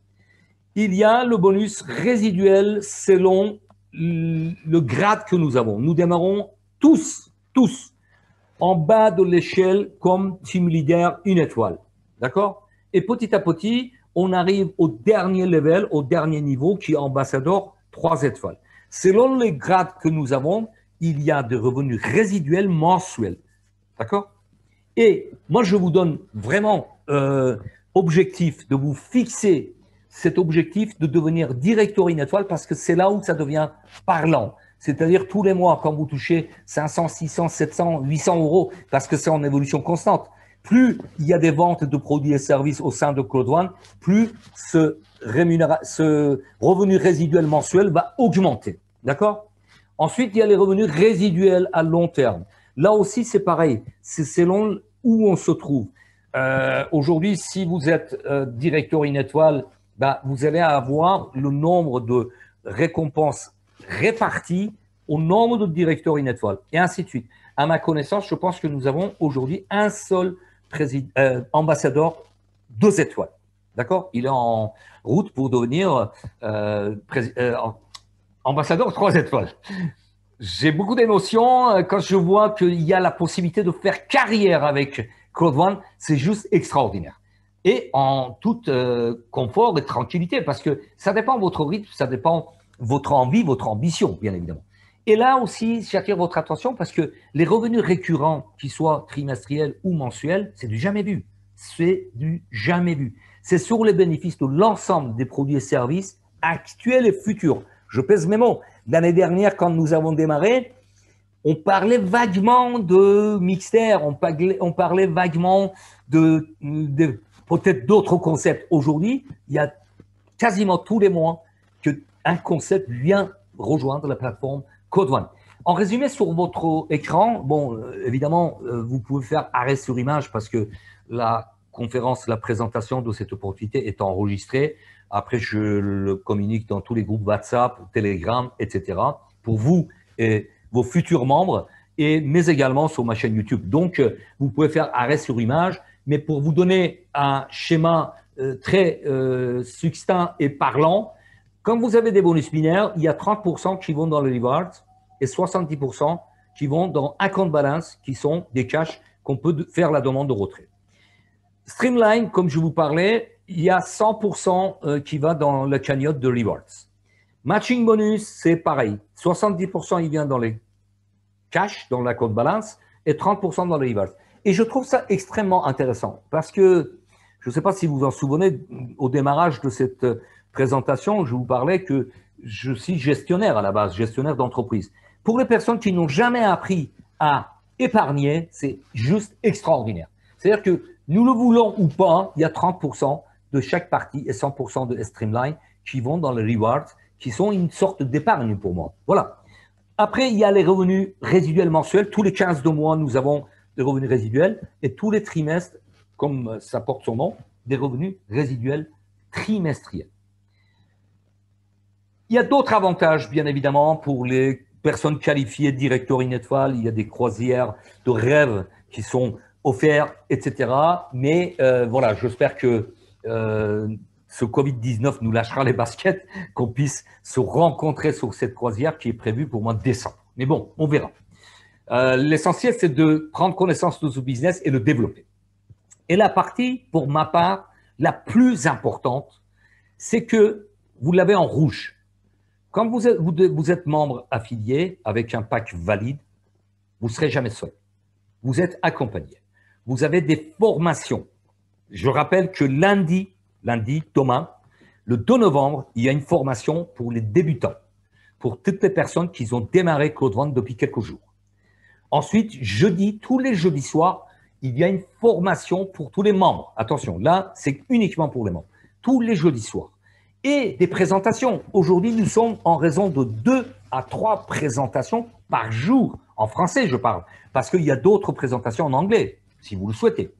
Il y a le bonus résiduel selon le grade que nous avons. Nous démarrons tous, en bas de l'échelle comme team leader 1 étoile. D'accord? Et petit à petit, on arrive au dernier level, au dernier niveau qui est ambassadeur 3 étoiles. Selon les grades que nous avons, il y a des revenus résiduels mensuels. D'accord? Et moi, je vous donne vraiment objectif de vous fixer cet objectif de devenir directeur 1 étoile parce que c'est là où ça devient parlant. C'est-à-dire tous les mois, quand vous touchez 500, 600, 700, 800 euros, parce que c'est en évolution constante, plus il y a des ventes de produits et services au sein de Claude One, plus ce revenu résiduel mensuel va augmenter. D'accord? Ensuite, il y a les revenus résiduels à long terme. Là aussi, c'est pareil. C'est selon où on se trouve. Aujourd'hui, si vous êtes directeur une étoile, bah, vous allez avoir le nombre de récompenses réparties au nombre de directeurs une étoile, et ainsi de suite. À ma connaissance, je pense que nous avons aujourd'hui un seul ambassadeur 2 étoiles. D'accord? Il est en route pour devenir ambassadeur 3 étoiles. J'ai beaucoup d'émotions quand je vois qu'il y a la possibilité de faire carrière avec Claude One. C'est juste extraordinaire. Et en toute confort et tranquillité, parce que ça dépend de votre rythme, ça dépend de votre envie, votre ambition, bien évidemment. Et là aussi, j'attire votre attention parce que les revenus récurrents, qu'ils soient trimestriels ou mensuels, c'est du jamais vu. C'est du jamais vu. C'est sur les bénéfices de l'ensemble des produits et services actuels et futurs. Je pèse mes mots. L'année dernière, quand nous avons démarré, on parlait vaguement de mixtaire, on parlait vaguement de peut-être d'autres concepts. Aujourd'hui, il y a quasiment tous les mois qu'un concept vient rejoindre la plateforme Claude One. En résumé, sur votre écran, bon, évidemment, vous pouvez faire arrêt sur image parce que la conférence, la présentation de cette opportunité est enregistrée. Après, je le communique dans tous les groupes WhatsApp, Telegram, etc. pour vous et vos futurs membres, mais également sur ma chaîne YouTube. Donc, vous pouvez faire arrêt sur image, mais pour vous donner un schéma très succinct et parlant, quand vous avez des bonus binaires, il y a 30% qui vont dans le rewards et 70% qui vont dans account balance, qui sont des cash qu'on peut faire la demande de retrait. Streamline, comme je vous parlais, il y a 100% qui va dans la cagnotte de rewards. Matching bonus, c'est pareil. 70% il vient dans les cash, dans l'account balance, et 30% dans les rewards. Et je trouve ça extrêmement intéressant parce que, je ne sais pas si vous vous en souvenez, au démarrage de cette présentation, je vous parlais que je suis gestionnaire à la base, gestionnaire d'entreprise. Pour les personnes qui n'ont jamais appris à épargner, c'est juste extraordinaire. C'est-à-dire que nous le voulons ou pas, il y a 30% de chaque partie et 100% de Streamline qui vont dans les rewards, qui sont une sorte d'épargne pour moi. Voilà. Après, il y a les revenus résiduels mensuels. Tous les 15 de mois, nous avons des revenus résiduels et tous les trimestres, comme ça porte son nom, des revenus résiduels trimestriels. Il y a d'autres avantages, bien évidemment, pour les personnes qualifiées directeurs une étoile. Il y a des croisières de rêve qui sont offertes, etc. Mais voilà, j'espère que ce Covid-19 nous lâchera les baskets, qu'on puisse se rencontrer sur cette croisière qui est prévue pour le mois de décembre. Mais bon, on verra. L'essentiel, c'est de prendre connaissance de ce business et le développer. Et la partie, pour ma part, la plus importante, c'est que vous l'avez en rouge. Quand vous êtes membre affilié avec un pack valide, vous ne serez jamais seul. Vous êtes accompagné. Vous avez des formations. Je rappelle que lundi, demain, le 2 novembre, il y a une formation pour les débutants, pour toutes les personnes qui ont démarré Claude One depuis quelques jours. Ensuite, jeudi, tous les jeudis soirs, il y a une formation pour tous les membres. Attention, là, c'est uniquement pour les membres. Tous les jeudis soirs. Et des présentations. Aujourd'hui, nous sommes en raison de 2 à 3 présentations par jour. En français, je parle. Parce qu'il y a d'autres présentations en anglais, si vous le souhaitez.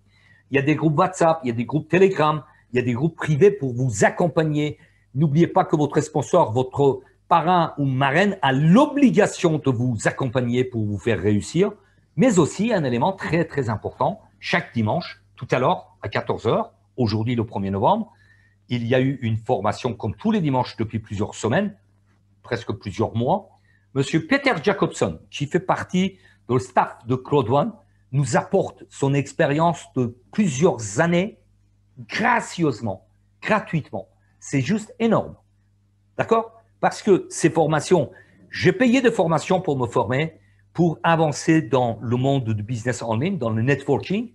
Il y a des groupes WhatsApp, il y a des groupes Telegram, il y a des groupes privés pour vous accompagner. N'oubliez pas que votre sponsor, votre parrain ou marraine a l'obligation de vous accompagner pour vous faire réussir. Mais aussi un élément très, très important. Chaque dimanche, tout à l'heure, à 14 h, aujourd'hui le 1er novembre, il y a eu une formation comme tous les dimanches depuis plusieurs semaines, presque plusieurs mois. Monsieur Peter Jacobson, qui fait partie de le staff de Claude One, nous apporte son expérience de plusieurs années gracieusement, gratuitement. C'est juste énorme. D'accord? Parce que ces formations, j'ai payé des formations pour me former, pour avancer dans le monde du business en ligne, dans le networking.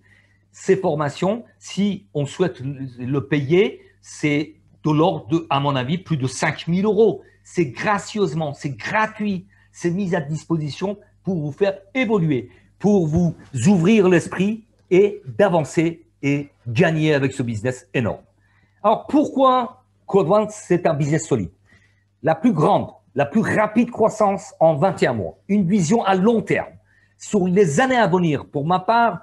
Ces formations, si on souhaite le payer, c'est de l'ordre de, à mon avis, plus de 5 000 €. C'est gracieusement, c'est gratuit. c'est mis à disposition pour vous faire évoluer, pour vous ouvrir l'esprit et d'avancer et gagner avec ce business énorme. Alors, pourquoi Code One, c'est un business solide? La plus grande, la plus rapide croissance en 21 mois, une vision à long terme, sur les années à venir. Pour ma part,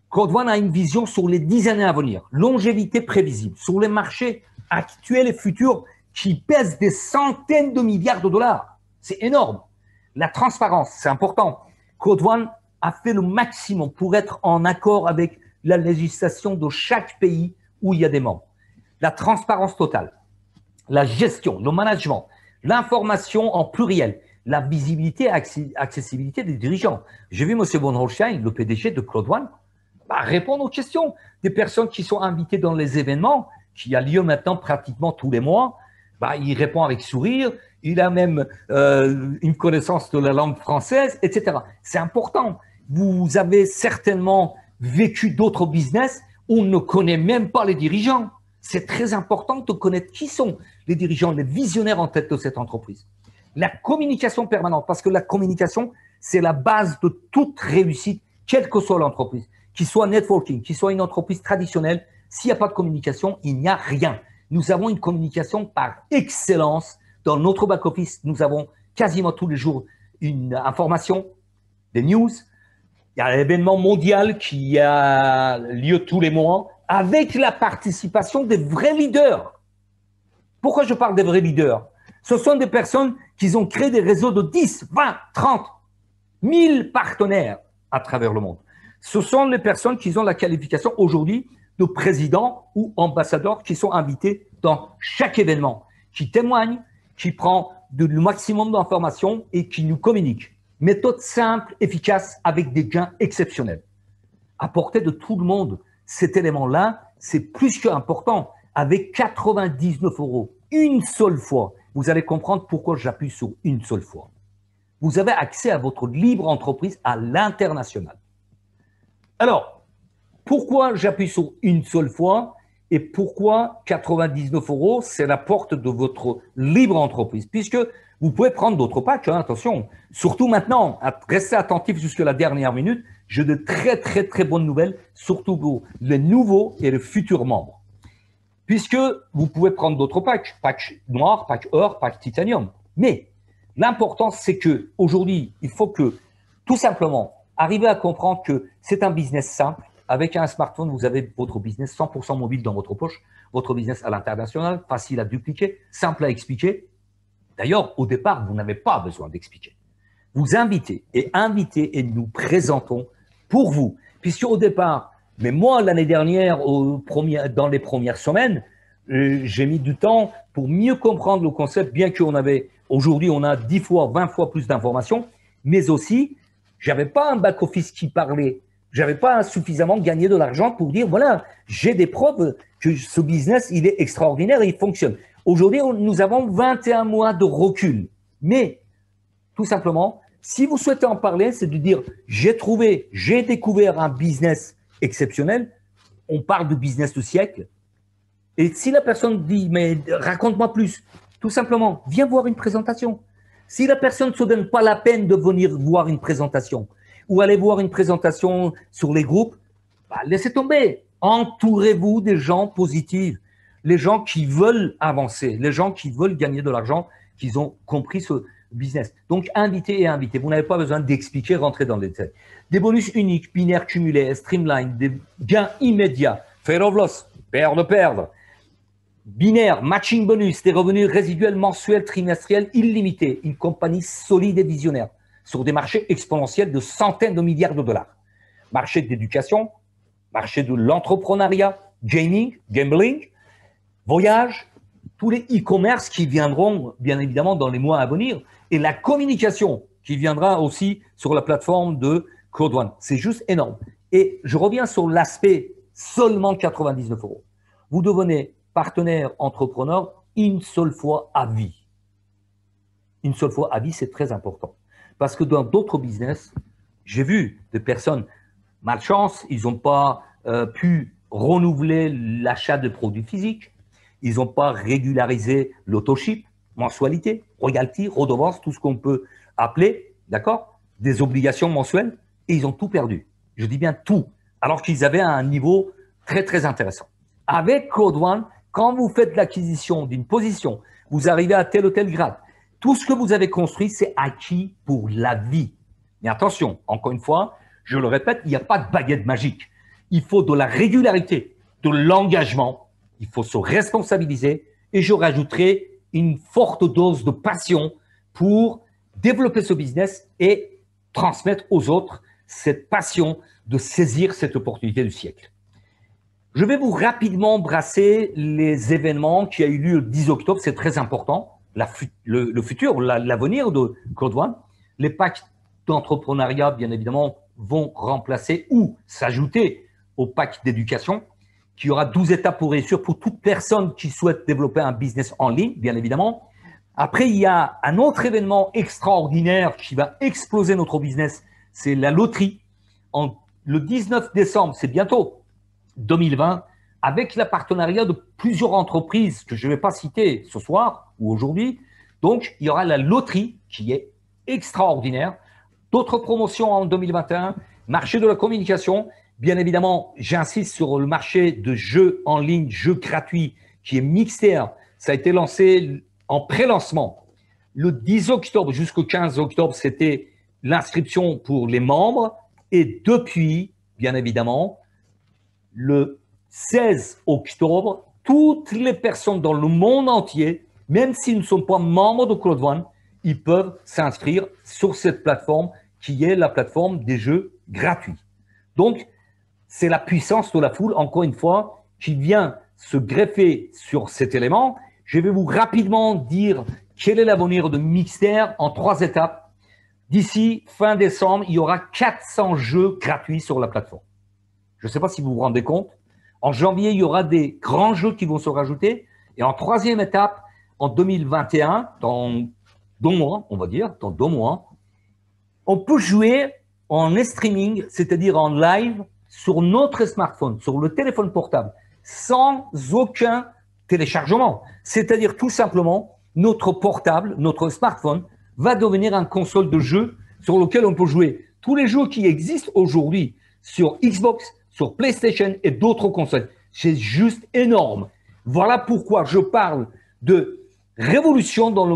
Code One a une vision sur les 10 années à venir, longévité prévisible, sur les marchés actuels et futurs qui pèsent des centaines de milliards de dollars. C'est énorme. La transparence, c'est important. Code One a fait le maximum pour être en accord avec la législation de chaque pays où il y a des membres. La transparence totale, la gestion, le management, l'information en pluriel, la visibilité et accessibilité des dirigeants. J'ai vu M. von Holstein, le PDG de Code One, répondre aux questions des personnes qui sont invitées dans les événements qui a lieu maintenant pratiquement tous les mois. Il répond avec sourire, il a même une connaissance de la langue française, etc. C'est important. Vous avez certainement vécu d'autres business où on ne connaît même pas les dirigeants. C'est très important de connaître qui sont les dirigeants, les visionnaires en tête de cette entreprise. La communication permanente, parce que la communication, c'est la base de toute réussite, quelle que soit l'entreprise. Qu'il soit networking, qu'il soit une entreprise traditionnelle, s'il n'y a pas de communication, il n'y a rien. Nous avons une communication par excellence. Dans notre back-office, nous avons quasiment tous les jours une information, des news. Il y a un événement mondial qui a lieu tous les mois avec la participation des vrais leaders. Pourquoi je parle des vrais leaders? Ce sont des personnes qui ont créé des réseaux de 10, 20, 30, 1000 partenaires à travers le monde. Ce sont les personnes qui ont la qualification aujourd'hui de président ou ambassadeur qui sont invités dans chaque événement, qui témoignent, qui prend le maximum d'informations et qui nous communiquent. Méthode simple, efficace, avec des gains exceptionnels. À portée de tout le monde, cet élément-là, c'est plus qu'important. Avec 99 €, une seule fois, vous allez comprendre pourquoi j'appuie sur une seule fois. Vous avez accès à votre libre entreprise à l'international. Alors, pourquoi j'appuie sur une seule fois et pourquoi 99 €, c'est la porte de votre libre entreprise? Puisque vous pouvez prendre d'autres packs, hein, attention. Surtout maintenant, restez attentifs jusqu'à la dernière minute. J'ai de très, très, très bonnes nouvelles, surtout pour les nouveaux et les futurs membres. Puisque vous pouvez prendre d'autres packs, pack noir, pack or, pack titanium. Mais l'important, c'est que aujourd'hui, il faut que, tout simplement, arriver à comprendre que c'est un business simple. Avec un smartphone, vous avez votre business 100% mobile dans votre poche, votre business à l'international, facile à dupliquer, simple à expliquer. D'ailleurs, au départ, vous n'avez pas besoin d'expliquer. Vous invitez et nous présentons pour vous. Puisque au départ, mais moi, l'année dernière, dans les premières semaines, j'ai mis du temps pour mieux comprendre le concept, bien aujourd'hui, on a 10 fois, 20 fois plus d'informations, mais aussi, j'avais pas un back-office qui parlait. J'avais pas suffisamment gagné de l'argent pour dire, voilà, j'ai des preuves que ce business, il est extraordinaire et il fonctionne. Aujourd'hui, nous avons 21 mois de recul. Mais, tout simplement, si vous souhaitez en parler, c'est de dire, j'ai découvert un business exceptionnel. On parle de business du siècle. Et si la personne dit, mais raconte-moi plus, tout simplement, viens voir une présentation. Si la personne ne se donne pas la peine de venir voir une présentation ou aller voir une présentation sur les groupes, laissez tomber. Entourez-vous des gens positifs, les gens qui veulent avancer, les gens qui veulent gagner de l'argent, qui ont compris ce business. Donc, invitez et invitez. Vous n'avez pas besoin d'expliquer, rentrer dans les détails. Des bonus uniques, binaires cumulés, streamline, des gains immédiats, fair of loss, perdre. Binaire, matching bonus, des revenus résiduels mensuels, trimestriels, illimités. Une compagnie solide et visionnaire sur des marchés exponentiels de centaines de milliards de dollars. Marché d'éducation, marché de l'entrepreneuriat, gaming, gambling, voyage, tous les e-commerce qui viendront bien évidemment dans les mois à venir et la communication qui viendra aussi sur la plateforme de Code One. C'est juste énorme. Et je reviens sur l'aspect seulement 99 €. Vous devenez partenaire entrepreneur une seule fois à vie. Une seule fois à vie, c'est très important. Parce que dans d'autres business, j'ai vu des personnes, malchance, ils n'ont pas pu renouveler l'achat de produits physiques, ils n'ont pas régularisé l'autoship, mensualité, royalty, redevance, tout ce qu'on peut appelés, d'accord, des obligations mensuelles, et ils ont tout perdu. Je dis bien tout, alors qu'ils avaient un niveau très, très intéressant. Avec Claude One, quand vous faites l'acquisition d'une position, vous arrivez à tel ou tel grade, tout ce que vous avez construit, c'est acquis pour la vie. Mais attention, encore une fois, je le répète, il n'y a pas de baguette magique. Il faut de la régularité, de l'engagement, il faut se responsabiliser et je rajouterai une forte dose de passion pour développer ce business et transmettre aux autres cette passion de saisir cette opportunité du siècle. Je vais vous rapidement brasser les événements qui ont eu lieu le 10 octobre, c'est très important, le futur, l'avenir de Claude One. Les packs d'entrepreneuriat, bien évidemment, vont remplacer ou s'ajouter au pack d'éducation, qui aura 12 étapes pour réussir pour toute personne qui souhaite développer un business en ligne, bien évidemment. Après, il y a un autre événement extraordinaire qui va exploser notre business, c'est la loterie. Le 19 décembre, c'est bientôt, 2020, avec le partenariat de plusieurs entreprises que je ne vais pas citer ce soir ou aujourd'hui. Donc, il y aura la loterie qui est extraordinaire. D'autres promotions en 2021, marché de la communication. Bien évidemment, j'insiste sur le marché de jeux en ligne, jeux gratuits, qui est Mixer. Ça a été lancé en pré-lancement. Le 10 octobre jusqu'au 15 octobre, c'était l'inscription pour les membres. Et depuis, bien évidemment, le 16 octobre, toutes les personnes dans le monde entier, même s'ils ne sont pas membres de Claude One, ils peuvent s'inscrire sur cette plateforme qui est la plateforme des jeux gratuits. Donc, c'est la puissance de la foule, encore une fois, qui vient se greffer sur cet élément. Je vais vous rapidement dire quel est l'avenir de Mixer en 3 étapes. D'ici fin décembre, il y aura 400 jeux gratuits sur la plateforme. Je ne sais pas si vous vous rendez compte. En janvier, il y aura des grands jeux qui vont se rajouter. Et en 3e étape, en 2021, dans 2 mois, on va dire, dans 2 mois, on peut jouer en streaming, c'est-à-dire en live, sur notre smartphone, sur le téléphone portable, sans aucun téléchargement. C'est-à-dire tout simplement, notre portable, notre smartphone, va devenir un console de jeu sur lequel on peut jouer tous les jeux qui existent aujourd'hui sur Xbox, sur PlayStation et d'autres consoles. C'est juste énorme. Voilà pourquoi je parle de révolution dans le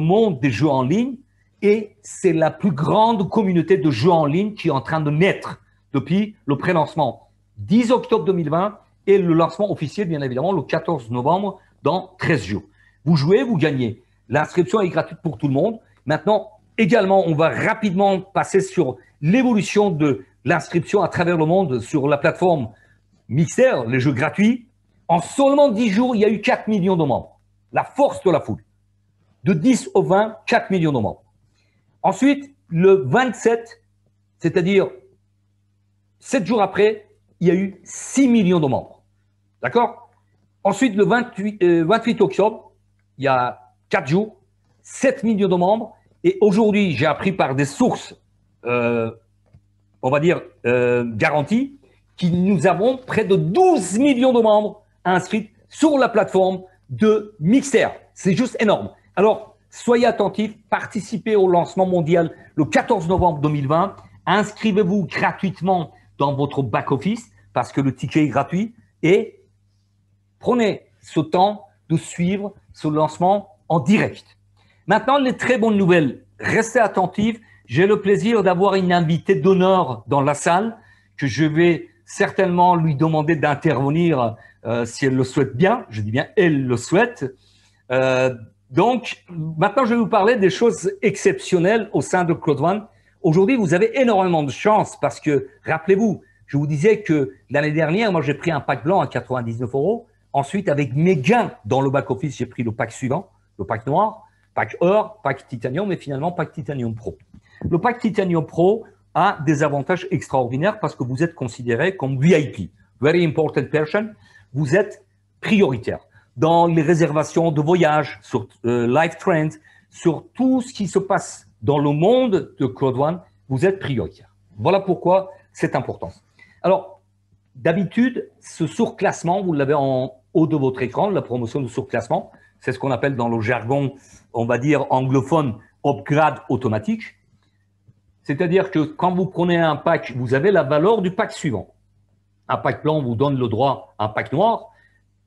monde des jeux en ligne et c'est la plus grande communauté de jeux en ligne qui est en train de naître depuis le pré-lancement 10 octobre 2020 et le lancement officiel, bien évidemment, le 14 novembre dans 13 jours. Vous jouez, vous gagnez. L'inscription est gratuite pour tout le monde. Maintenant, également, on va rapidement passer sur l'évolution de l'inscription à travers le monde sur la plateforme Mixer, les jeux gratuits. En seulement 10 jours, il y a eu 4 millions de membres. La force de la foule. De 10 au 20, 4 millions de membres. Ensuite, le 27, c'est-à-dire 7 jours après, il y a eu 6 millions de membres. D'accord? Ensuite, le 28 octobre, il y a 4 jours, 7 millions de membres. Et aujourd'hui, j'ai appris par des sources, on va dire, garanties, que nous avons près de 12 millions de membres inscrits sur la plateforme de Mixer. C'est juste énorme. Alors, soyez attentifs, participez au lancement mondial le 14 novembre 2020. Inscrivez-vous gratuitement dans votre back-office parce que le ticket est gratuit et prenez ce temps de suivre ce lancement en direct. Maintenant, les très bonnes nouvelles. Restez attentifs. J'ai le plaisir d'avoir une invitée d'honneur dans la salle que je vais certainement lui demander d'intervenir si elle le souhaite bien. Je dis bien elle le souhaite. Donc, maintenant, je vais vous parler des choses exceptionnelles au sein de Claude One. Aujourd'hui, vous avez énormément de chance parce que, rappelez-vous, je vous disais que l'année dernière, moi, j'ai pris un pack blanc à 99 €. Ensuite, avec mes gains dans le back-office, j'ai pris le pack suivant, le pack noir, pack or, pack titanium et finalement pack titanium pro. Le pack titanium pro a des avantages extraordinaires parce que vous êtes considéré comme VIP, very important person, vous êtes prioritaire dans les réservations de voyage, sur Live Trends, sur tout ce qui se passe dans le monde de Claude One, vous êtes prioritaire. Voilà pourquoi c'est important. Alors, d'habitude, ce surclassement, vous l'avez en haut de votre écran, la promotion de surclassement, c'est ce qu'on appelle dans le jargon, on va dire anglophone, upgrade automatique. C'est-à-dire que quand vous prenez un pack, vous avez la valeur du pack suivant. Un pack blanc vous donne le droit à un pack noir.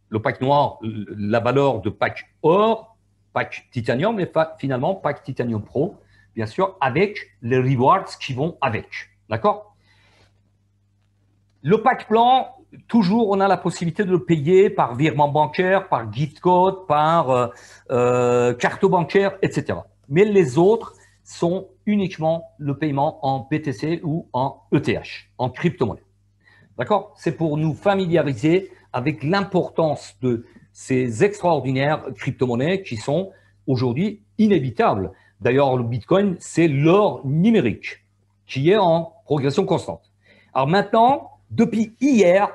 Le pack noir, la valeur de pack or, pack titanium, et finalement pack titanium pro, bien sûr, avec les rewards qui vont avec. D'accord? Le pack blanc, toujours, on a la possibilité de le payer par virement bancaire, par gift code, par carte bancaire, etc. Mais les autres sont uniquement le paiement en BTC ou en ETH, en crypto-monnaie. D'accord? C'est pour nous familiariser avec l'importance de ces extraordinaires crypto-monnaies qui sont aujourd'hui inévitables. D'ailleurs, le Bitcoin, c'est l'or numérique qui est en progression constante. Alors maintenant, depuis hier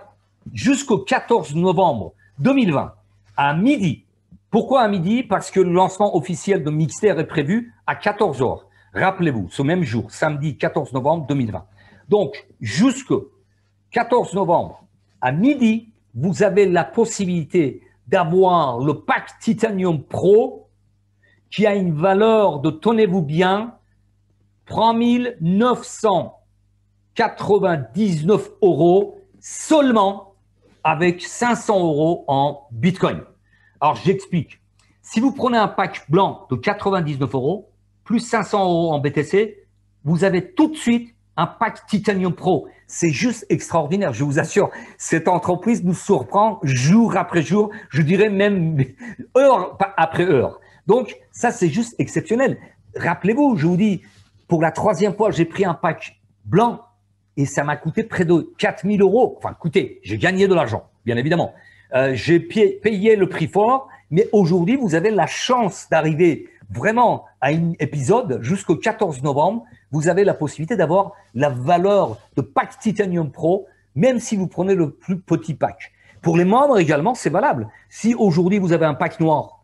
jusqu'au 14 novembre 2020, à midi. Pourquoi à midi? Parce que le lancement officiel de Mixter est prévu à 14 h. Rappelez-vous, ce même jour, samedi 14 novembre 2020. Donc, jusqu'au 14 novembre, à midi, vous avez la possibilité d'avoir le pack Titanium Pro qui a une valeur de, tenez-vous bien, 3 999 € seulement avec 500 € en Bitcoin. Alors, j'explique. Si vous prenez un pack blanc de 99 € plus 500 € en BTC, vous avez tout de suite un pack Titanium Pro. C'est juste extraordinaire, je vous assure. Cette entreprise nous surprend jour après jour, je dirais même heure après heure. Donc, ça, c'est juste exceptionnel. Rappelez-vous, je vous dis, pour la 3e fois, j'ai pris un pack blanc et ça m'a coûté près de 4 000 €. Enfin, écoutez, j'ai gagné de l'argent, bien évidemment. J'ai payé le prix fort, mais aujourd'hui, vous avez la chance d'arriver vraiment à un épisode jusqu'au 14 novembre. Vous avez la possibilité d'avoir la valeur de pack Titanium Pro, même si vous prenez le plus petit pack. Pour les membres également, c'est valable. Si aujourd'hui, vous avez un pack noir,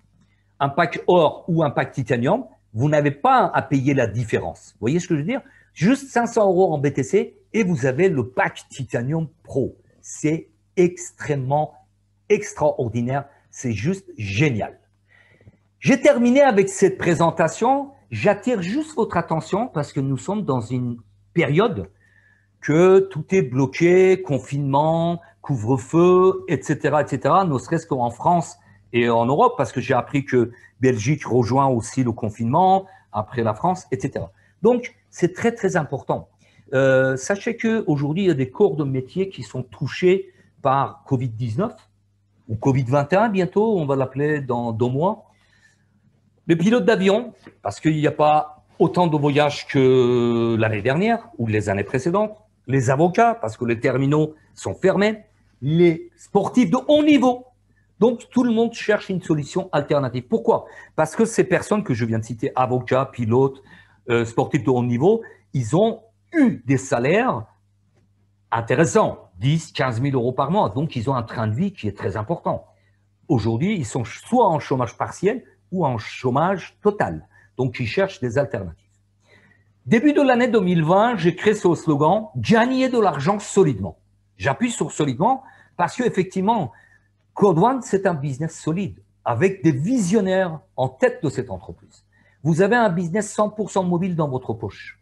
un pack or ou un pack Titanium, vous n'avez pas à payer la différence. Vous voyez ce que je veux dire? Juste 500 € en BTC et vous avez le pack Titanium Pro. C'est extrêmement extraordinaire. C'est juste génial. J'ai terminé avec cette présentation. J'attire juste votre attention parce que nous sommes dans une période que tout est bloqué, confinement, couvre-feu, etc., etc., ne serait-ce qu'en France et en Europe, parce que j'ai appris que Belgique rejoint aussi le confinement, après la France, etc. Donc, c'est très, très important. Sachez qu'aujourd'hui, il y a des corps de métier qui sont touchés par Covid-19 ou Covid-21 bientôt, on va l'appeler dans 2 mois. Les pilotes d'avion, parce qu'il n'y a pas autant de voyages que l'année dernière ou les années précédentes. Les avocats, parce que les terminaux sont fermés. Les sportifs de haut niveau. Donc, tout le monde cherche une solution alternative. Pourquoi? Parce que ces personnes que je viens de citer, avocats, pilotes, sportifs de haut niveau, ils ont eu des salaires intéressants, 10, 15 000 € par mois. Donc, ils ont un train de vie qui est très important. Aujourd'hui, ils sont soit en chômage partiel ou en chômage total. Donc, ils cherchent des alternatives. Début de l'année 2020, j'ai créé ce slogan « Gagner de l'argent solidement ». J'appuie sur solidement parce qu'effectivement, Code One, c'est un business solide avec des visionnaires en tête de cette entreprise. Vous avez un business 100% mobile dans votre poche.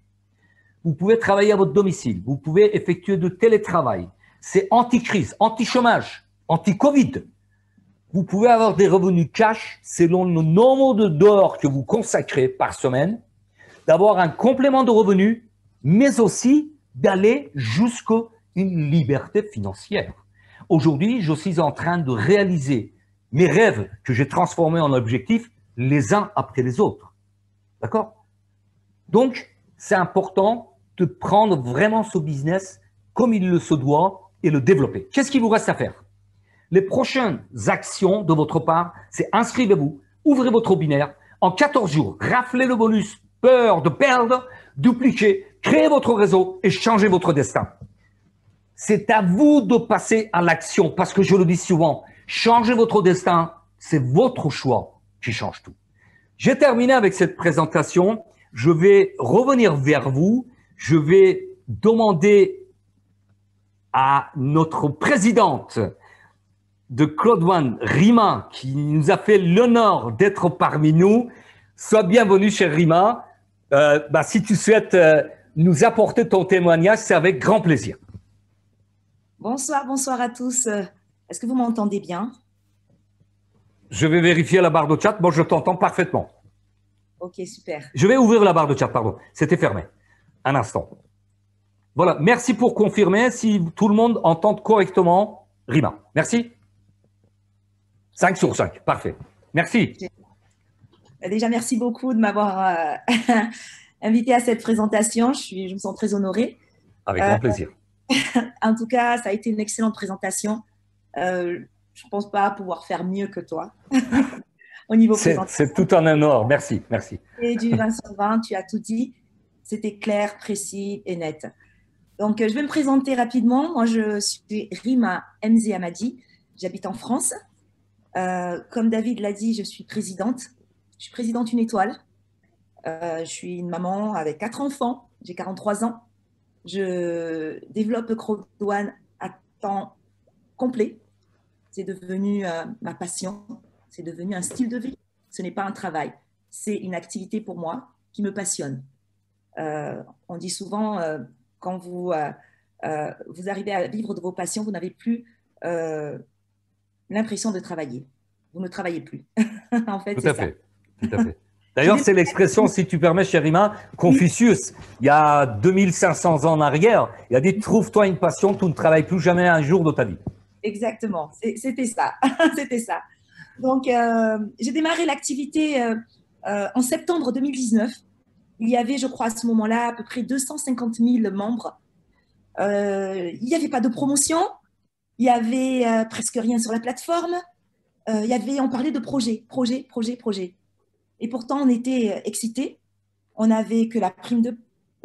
Vous pouvez travailler à votre domicile. Vous pouvez effectuer de télétravail. C'est anti-crise, anti-chômage, anti-Covid. Vous pouvez avoir des revenus cash selon le nombre d'heures que vous consacrez par semaine, d'avoir un complément de revenus, mais aussi d'aller jusqu'à une liberté financière. Aujourd'hui, je suis en train de réaliser mes rêves que j'ai transformés en objectifs les uns après les autres. D'accord? Donc, c'est important de prendre vraiment ce business comme il le se doit et le développer. Qu'est-ce qu'il vous reste à faire? Les prochaines actions de votre part, c'est inscrivez-vous, ouvrez votre binaire, en 14 jours, raflez le bonus, peur de perdre, dupliquez, créez votre réseau et changez votre destin. C'est à vous de passer à l'action parce que je le dis souvent, changez votre destin, c'est votre choix qui change tout. J'ai terminé avec cette présentation. Je vais revenir vers vous. Je vais demander à notre présidente de Code One, Rima, qui nous a fait l'honneur d'être parmi nous. Sois bienvenue, cher Rima. Si tu souhaites nous apporter ton témoignage, c'est avec grand plaisir. Bonsoir à tous. Est-ce que vous m'entendez bien? Je vais vérifier la barre de chat. Bon, je t'entends parfaitement. Ok, super. Je vais ouvrir la barre de chat, pardon. C'était fermé. Un instant. Voilà, merci pour confirmer si tout le monde entend correctement Rima. Merci. 5 sur 5, parfait. Merci. Déjà, merci beaucoup de m'avoir invité à cette présentation. Je me sens très honorée. Avec grand plaisir. En tout cas, ça a été une excellente présentation. Je ne pense pas pouvoir faire mieux que toi au niveau présentation. C'est tout un honneur. Merci, merci. Et du 20 sur 20, tu as tout dit. C'était clair, précis et net. Donc, je vais me présenter rapidement. Moi, je suis Rima Mz Hamadi. J'habite en France. Comme David l'a dit, je suis présidente. Je suis présidente Une Étoile. Je suis une maman avec 4 enfants. J'ai 43 ans. Je développe CrowdOne à temps complet. C'est devenu ma passion. C'est devenu un style de vie. Ce n'est pas un travail. C'est une activité pour moi qui me passionne. On dit souvent, quand vous arrivez à vivre de vos passions, vous n'avez plus l'impression de travailler. Vous ne travaillez plus. En fait, tout à fait. Tout à fait. D'ailleurs, c'est l'expression, si tu permets, cher Rima, Confucius, il y a 2500 ans en arrière, il a dit « Trouve-toi une passion, tu ne travailles plus jamais un jour de ta vie ». Exactement, c'était ça. C'était ça. Donc, j'ai démarré l'activité en septembre 2019. Il y avait, je crois, à ce moment-là, à peu près 250 000 membres. Il n'y avait pas de promotion, il y avait presque rien sur la plateforme. On parlait de projet. Et pourtant, on était excités. On n'avait que la prime de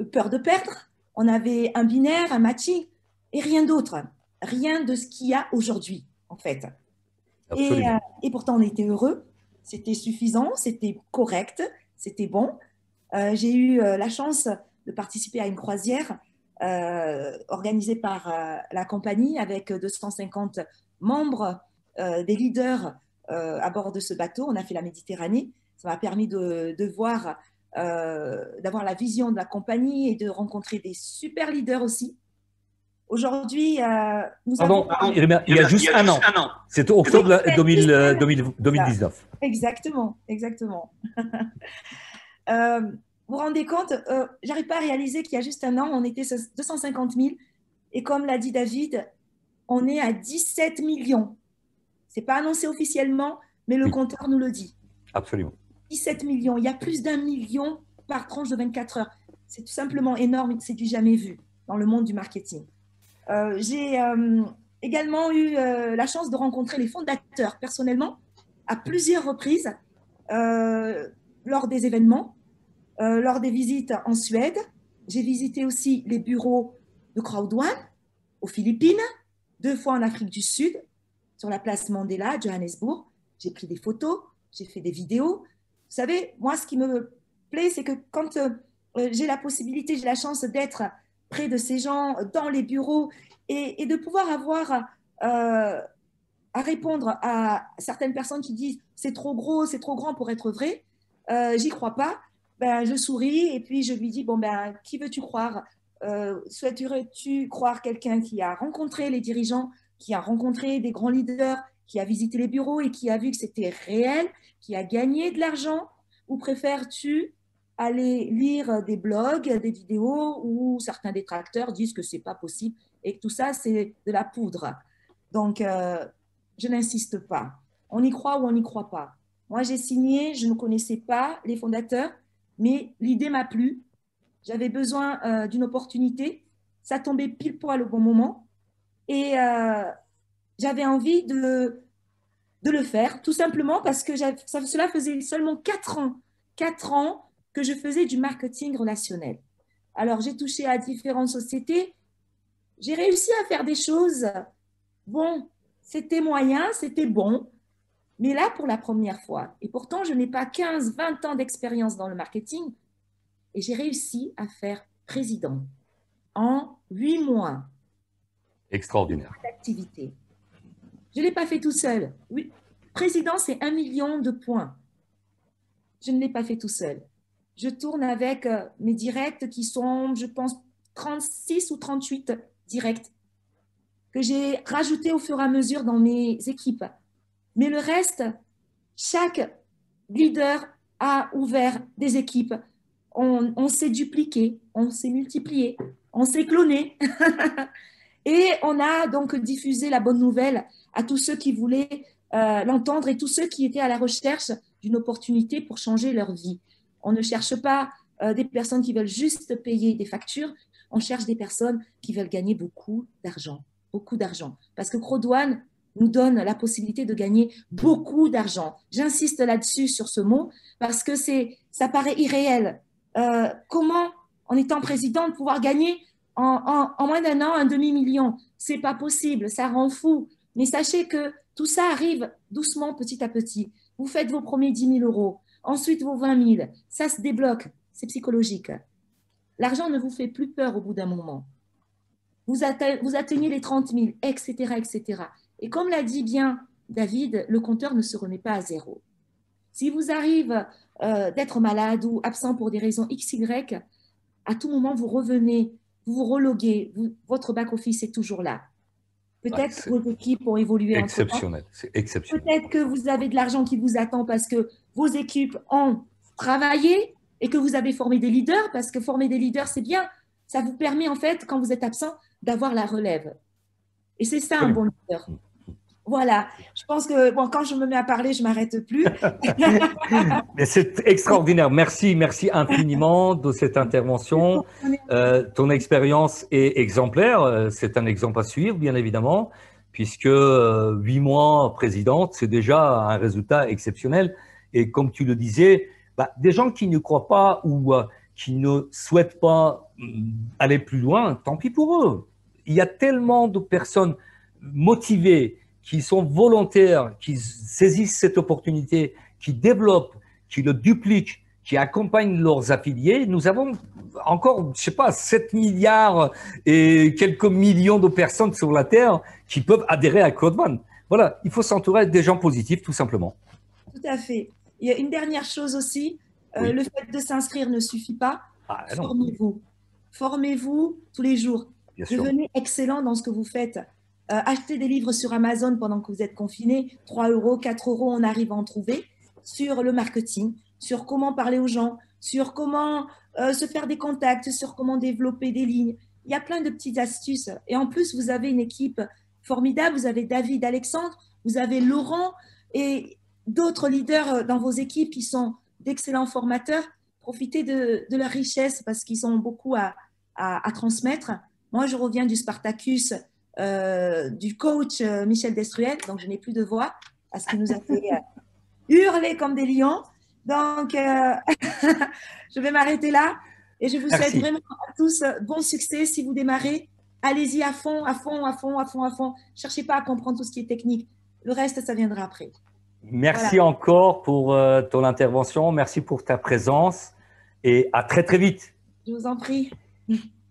peur de perdre. On avait un binaire, un matching et rien d'autre. Rien de ce qu'il y a aujourd'hui, en fait. Et pourtant, on était heureux. C'était suffisant, c'était correct, c'était bon. J'ai eu la chance de participer à une croisière organisée par la compagnie avec 250 membres, des leaders à bord de ce bateau. On a fait la Méditerranée. Ça m'a permis de voir, d'avoir la vision de la compagnie et de rencontrer des super leaders aussi. Aujourd'hui, Pardon, il y a juste un an. C'était octobre 2019. Exactement. Vous vous rendez compte, j'arrive pas à réaliser qu'il y a juste un an, on était 250 000. Et comme l'a dit David, on est à 17 millions. Ce n'est pas annoncé officiellement, mais le compteur nous le dit. Absolument. 17 millions. Il y a plus d'1 million par tranche de 24 heures. C'est tout simplement énorme. C'est du jamais vu dans le monde du marketing. J'ai également eu la chance de rencontrer les fondateurs personnellement à plusieurs reprises lors des événements, lors des visites en Suède. J'ai visité aussi les bureaux de CrowdOne aux Philippines, 2 fois en Afrique du Sud, sur la place Mandela, Johannesburg. J'ai pris des photos, j'ai fait des vidéos. Vous savez, moi, ce qui me plaît, c'est que quand j'ai la possibilité, j'ai la chance d'être près de ces gens, dans les bureaux, et de pouvoir avoir à répondre à certaines personnes qui disent « c'est trop gros, c'est trop grand pour être vrai j'y crois pas », ben, je souris et puis je lui dis « bon, ben, qui veux-tu croire souhaiterais-tu croire quelqu'un qui a rencontré les dirigeants, qui a rencontré des grands leaders, qui a visité les bureaux et qui a vu que c'était réel, qui a gagné de l'argent, ou préfères-tu aller lire des blogs, des vidéos où certains détracteurs disent que c'est pas possible et que tout ça, c'est de la poudre. Donc, je n'insiste pas. On y croit ou on n'y croit pas. Moi, j'ai signé, je ne connaissais pas les fondateurs, mais l'idée m'a plu. J'avais besoin d'une opportunité. Ça tombait pile poil au bon moment. Et j'avais envie de le faire, tout simplement parce que cela faisait seulement 4 ans que je faisais du marketing relationnel. Alors, j'ai touché à différentes sociétés. J'ai réussi à faire des choses. Bon, c'était moyen, c'était bon. Mais là, pour la première fois, et pourtant, je n'ai pas 15, 20 ans d'expérience dans le marketing, et j'ai réussi à faire président en 8 mois. Extraordinaire. D'activité. Je ne l'ai pas fait tout seul. Oui, président, c'est 1 million de points. je ne l'ai pas fait tout seul. Je tourne avec mes directs qui sont, je pense, 36 ou 38 directs que j'ai rajoutés au fur et à mesure dans mes équipes. Mais le reste, chaque leader a ouvert des équipes. On s'est dupliqué, on s'est multiplié, on s'est cloné. Et on a donc diffusé la bonne nouvelle à tous ceux qui voulaient l'entendre et tous ceux qui étaient à la recherche d'une opportunité pour changer leur vie. On ne cherche pas des personnes qui veulent juste payer des factures, on cherche des personnes qui veulent gagner beaucoup d'argent. Beaucoup d'argent. Parce que CrowdOne nous donne la possibilité de gagner beaucoup d'argent. J'insiste là-dessus, sur ce mot, parce que ça paraît irréel. Comment, en étant présidente, pouvoir gagner en moins d'un an un demi-million? C'est pas possible, ça rend fou. Mais sachez que tout ça arrive doucement, petit à petit. Vous faites vos premiers 10 000 euros, ensuite vos 20 000. Ça se débloque, c'est psychologique. L'argent ne vous fait plus peur au bout d'un moment. Vous atteignez les 30 000, etc., etc. Et comme l'a dit bien David, le compteur ne se remet pas à zéro. Si vous arrive d'être malade ou absent pour des raisons XY, à tout moment, vous revenez, vous vous reloguez, votre back-office est toujours là. Peut-être que vos équipes ont évolué exceptionnel, c'est exceptionnel. Peut-être que vous avez de l'argent qui vous attend parce que vos équipes ont travaillé et que vous avez formé des leaders, parce que former des leaders, c'est bien. Ça vous permet, en fait, quand vous êtes absent, d'avoir la relève. Et c'est ça, un bon leader. Voilà, je pense que bon, quand je me mets à parler, je ne m'arrête plus. Mais c'est extraordinaire. Merci, merci infiniment de cette intervention. Ton expérience est exemplaire. C'est un exemple à suivre, bien évidemment, puisque 8 mois présidente, c'est déjà un résultat exceptionnel. Et comme tu le disais, des gens qui ne croient pas ou qui ne souhaitent pas aller plus loin, tant pis pour eux. Il y a tellement de personnes motivées, qui sont volontaires, qui saisissent cette opportunité, qui développent, qui le dupliquent, qui accompagnent leurs affiliés. Nous avons encore, je sais pas, 7 milliards et quelques millions de personnes sur la Terre qui peuvent adhérer à CrowdOne. Voilà, il faut s'entourer des gens positifs, tout simplement. Tout à fait. Il y a une dernière chose aussi, oui. Le fait de s'inscrire ne suffit pas. Formez-vous. Formez-vous tous les jours. Devenez excellent dans ce que vous faites. Achetez des livres sur Amazon pendant que vous êtes confiné, 3 euros, 4 euros, on arrive à en trouver, sur le marketing, sur comment parler aux gens, sur comment se faire des contacts, sur comment développer des lignes. Il y a plein de petites astuces. Et en plus, vous avez une équipe formidable. Vous avez David, Alexandre, vous avez Laurent et d'autres leaders dans vos équipes qui sont d'excellents formateurs. Profitez de leur richesse parce qu'ils ont beaucoup à transmettre. Moi, je reviens du Spartacus, du coach Michel Destruel, donc je n'ai plus de voix parce qu'il nous a fait hurler comme des lions. Donc, je vais m'arrêter là et je vous souhaite vraiment à tous bon succès. Si vous démarrez, allez-y à fond, à fond, à fond, à fond, à fond. Cherchez pas à comprendre tout ce qui est technique. Le reste, ça viendra après. Merci encore pour ton intervention. Merci pour ta présence et à très, très vite. Je vous en prie.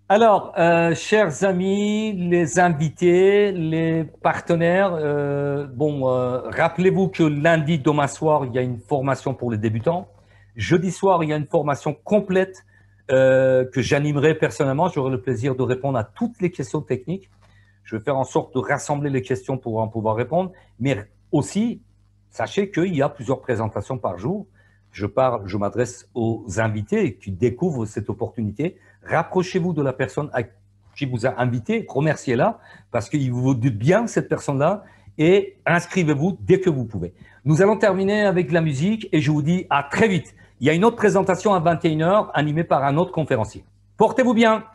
Alors, chers amis, les invités, les partenaires, rappelez-vous que lundi, demain soir, il y a une formation pour les débutants. Jeudi soir, il y a une formation complète que j'animerai personnellement. J'aurai le plaisir de répondre à toutes les questions techniques. Je vais faire en sorte de rassembler les questions pour en pouvoir répondre. Mais aussi, sachez qu'il y a plusieurs présentations par jour. Je m'adresse aux invités qui découvrent cette opportunité. Rapprochez-vous de la personne qui vous a invité, remerciez-la parce qu'il vous dit bien cette personne-là et inscrivez-vous dès que vous pouvez. Nous allons terminer avec la musique et je vous dis à très vite. Il y a une autre présentation à 21 h animée par un autre conférencier. Portez-vous bien.